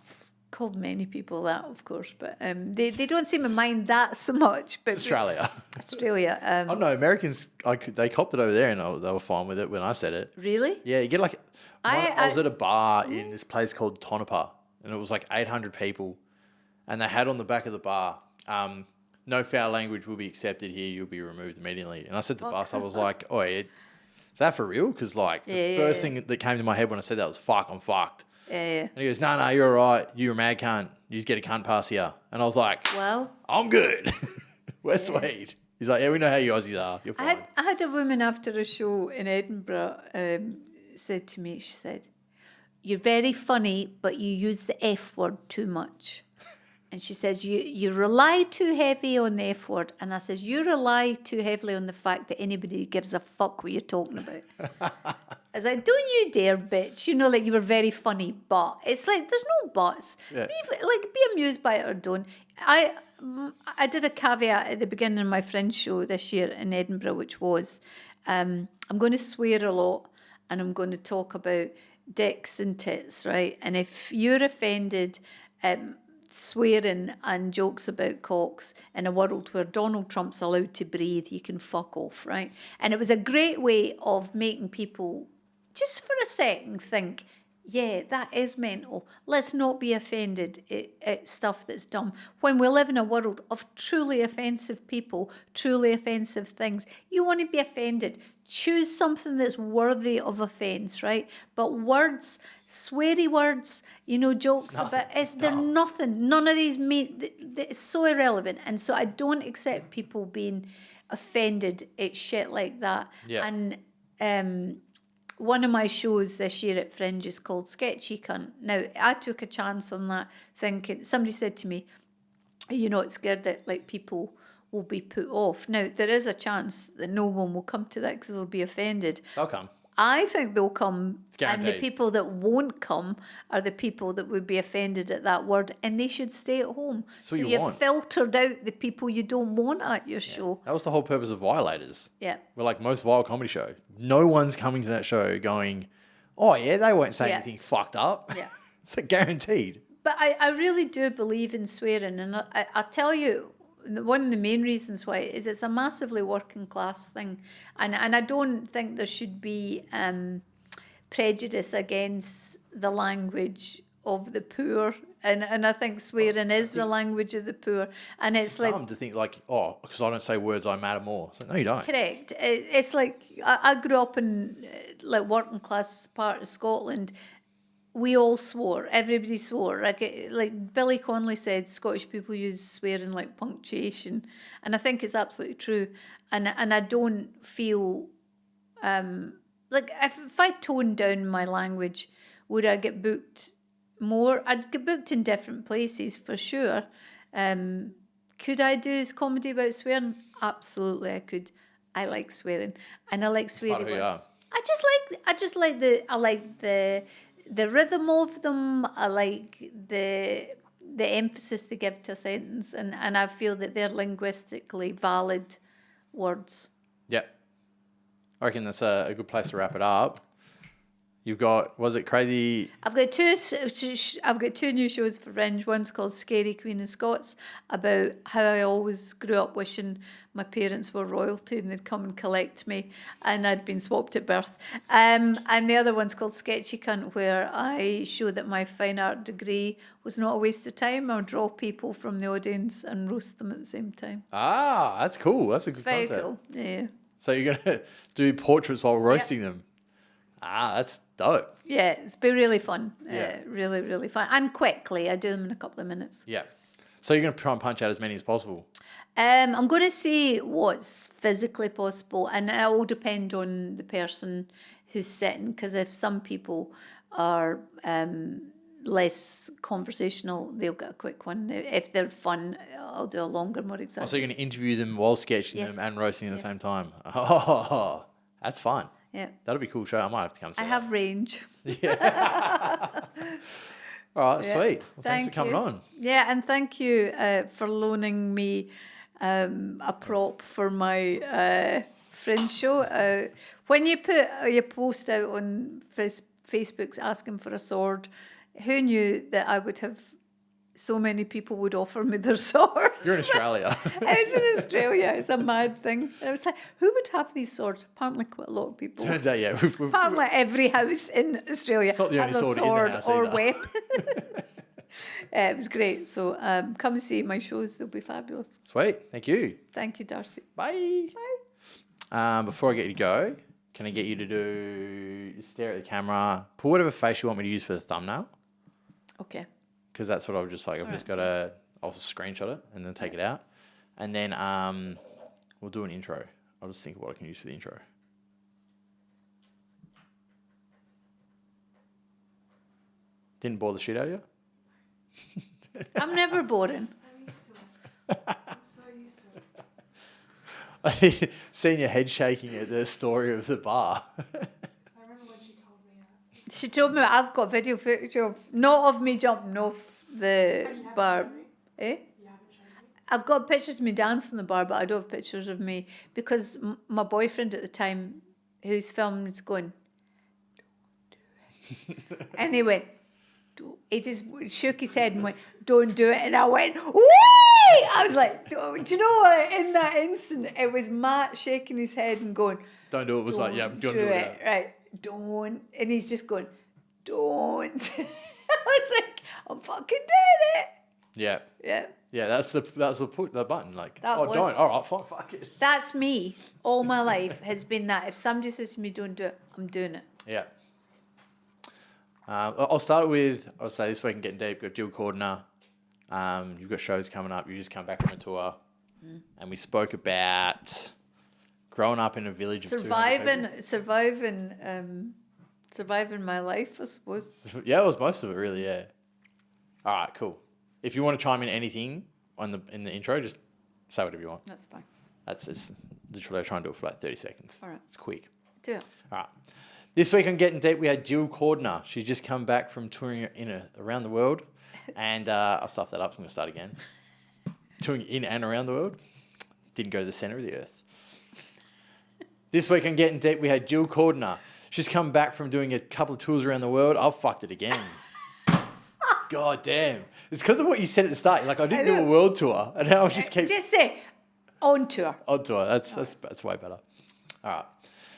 called many people that, of course, but they don't seem to mind that so much. But It's Australia. Australia. Oh, no, Americans, they copped it over there, and they were fine with it when I said it. Really? Yeah, you get like... I was at a bar in this place called Tonopah, and it was like 800 people, and they had on the back of the bar, no foul language will be accepted here, you'll be removed immediately. And I said to the boss, I was like, oh, is that for real? Because like the first thing that came to my head when I said that was, fuck, I'm fucked. Yeah. And he goes, no, you're all right. You're a mad cunt. You just get a cunt pass here. And I was like, well, I'm good. We're sweet. He's like, yeah, we know how you Aussies are. You're fine. I had a woman after a show in Edinburgh said to me, she said, you're very funny, but you use the F word too much. And she says, you rely too heavy on the F word. And I says, you rely too heavily on the fact that anybody gives a fuck what you're talking about. I was like, don't you dare, bitch. You know, like, you were very funny, but it's like, there's no buts. Yeah. Be amused by it or don't. I did a caveat at the beginning of my Fringe show this year in Edinburgh, which was, I'm going to swear a lot, and I'm going to talk about dicks and tits, right? And if you're offended, swearing and jokes about cocks in a world where Donald Trump's allowed to breathe, you can fuck off, right? And it was a great way of making people just for a second think, yeah, that is mental. Let's not be offended at stuff that's dumb. When we live in a world of truly offensive people, truly offensive things, you want to be offended. Choose something that's worthy of offence, right? But words, sweary words, jokes they're nothing. None of these it's so irrelevant. And so I don't accept people being offended at shit like that. Yeah. And one of my shows this year at Fringe is called Sketchy Cunt. Now, I took a chance on that thinking, somebody said to me, are you not scared that like people will be put off? Now, there is a chance that no one will come to that because they'll be offended. They'll come. I think they'll come, and the guaranteed. people that won't come are the people that would be offended at that word, and they should stay at home. That's what so you you've want. filtered out the people you don't want at your show. That was the whole purpose of Violators. Yeah. We're like most vile comedy show. No one's coming to that show going, oh yeah, they won't say anything fucked up. Yeah. It's like guaranteed. But I really do believe in swearing, and I'll tell you, one of the main reasons why is it's a massively working class thing, and I don't think there should be prejudice against the language of the poor, and I think swearing is the language of the poor, and it's like dumb to think like, oh, because I don't say words, I matter more. It's like, no, you don't. correct. It's like I grew up in like working class part of Scotland. We all swore. Everybody swore. Like Billy Connolly said, Scottish people use swearing like punctuation, and I think it's absolutely true. And I don't feel like if I toned down my language, would I get booked more? I'd get booked in different places for sure. Could I do comedy about swearing? Absolutely, I could. I like swearing, and I like swearing words. I just like the rhythm of them. I like the emphasis they give to a sentence, and I feel that they're linguistically valid words. Yep. I reckon that's a good place to wrap it up. You've got, was it crazy? I've got two new shows for Fringe. One's called Scary Queen of Scots, about how I always grew up wishing my parents were royalty and they'd come and collect me, and I'd been swapped at birth. And the other one's called Sketchy Cunt, where I show that my fine art degree was not a waste of time. I'll draw people from the audience and roast them at the same time. Ah, that's cool. That's a good Very concept. cool. Yeah. So you're going to do portraits while roasting them. Ah, that's dope. Yeah, it's been really fun. Yeah. Really, really fun. And quickly. I do them in a couple of minutes. Yeah. So you're going to try and punch out as many as possible. I'm going to see what's physically possible, and it will depend on the person who's sitting, because if some people are less conversational, they'll get a quick one. If they're fun, I'll do a longer, more exact. Oh, so you're going to interview them while sketching them and roasting at the same time. Oh, that's fun. Yeah. That'll be a cool show. I might have to come see I that. have range. All right, sweet. Well, thanks for Thank coming you. on. Yeah, and thank you for loaning me a prop for my Fringe show. When you put your post out on Facebook asking for a sword, who knew that I would have so many people would offer me their swords? You're in Australia. It's in Australia. It's a mad thing. And I was like, who would have these swords? Apparently quite a lot of people. Turns out, yeah. Apparently every house in Australia not the only has a sword in the sword house or either. weapon. It was great. So come and see my shows. They'll be fabulous. Sweet. Thank you. Thank you, Darcy. Bye. Bye. Before I get you to go, can I get you to do, stare at the camera, put whatever face you want me to use for the thumbnail? Okay. Because that's what I've just like. I've just got to, I'll screenshot it and then take it out. And then we'll do an intro. I'll just think of what I can use for the intro. Didn't bore the shit out of you? I'm never boring. I'm used to it. I'm so used to it. I seen your head shaking at the story of the bar. I remember when she told me that. She told me I've got video footage of, not of me jumping off the Oh, you haven't bar. shown me? Eh? You haven't shown me? I've got pictures of me dancing on the bar, but I don't have pictures of me because my boyfriend at the time, who's filmed, is going, don't do it. And he went, He just shook his head and went, don't do it. And I went, whee! I was like, do you know what? In that instant, it was Matt shaking his head and going, Don't do it. It was like, yeah, don't don't do do it. it. Right, don't. And he's just going, don't. I was like, I'm fucking doing it. Yeah. Yeah. Yeah, that's the button. Like, That oh, was- don't. All right, fine, fuck it. That's me. All my life has been that. If somebody says to me, don't do it, I'm doing it. Yeah. I'll start with, I'll say this week in Getting Deep, you've got Gill Cordiner. You've got shows coming up. You just come back from a tour. And we spoke about growing up in a village of 200 people. Surviving my life, I suppose. Yeah, it was most of it, really, yeah. All right, cool. If you want to chime in anything in the intro, just say whatever you want. That's fine. It's literally, I try and do it for like 30 seconds. All right. It's quick. Do it. All right. This week on Getting Deep, we had Gill Cordiner. She's just come back from touring around the world. And I'll stuff that up, so I'm going to start again. Touring in and around the world. Didn't go to the centre of the earth. This week on Getting Deep, we had Gill Cordiner. She's come back from doing a couple of tours around the world. I've fucked it again. God damn. It's because of what you said at the start. Like, I didn't do a world tour. And now I just keep... Just say, on tour. On tour. That's way better. All right.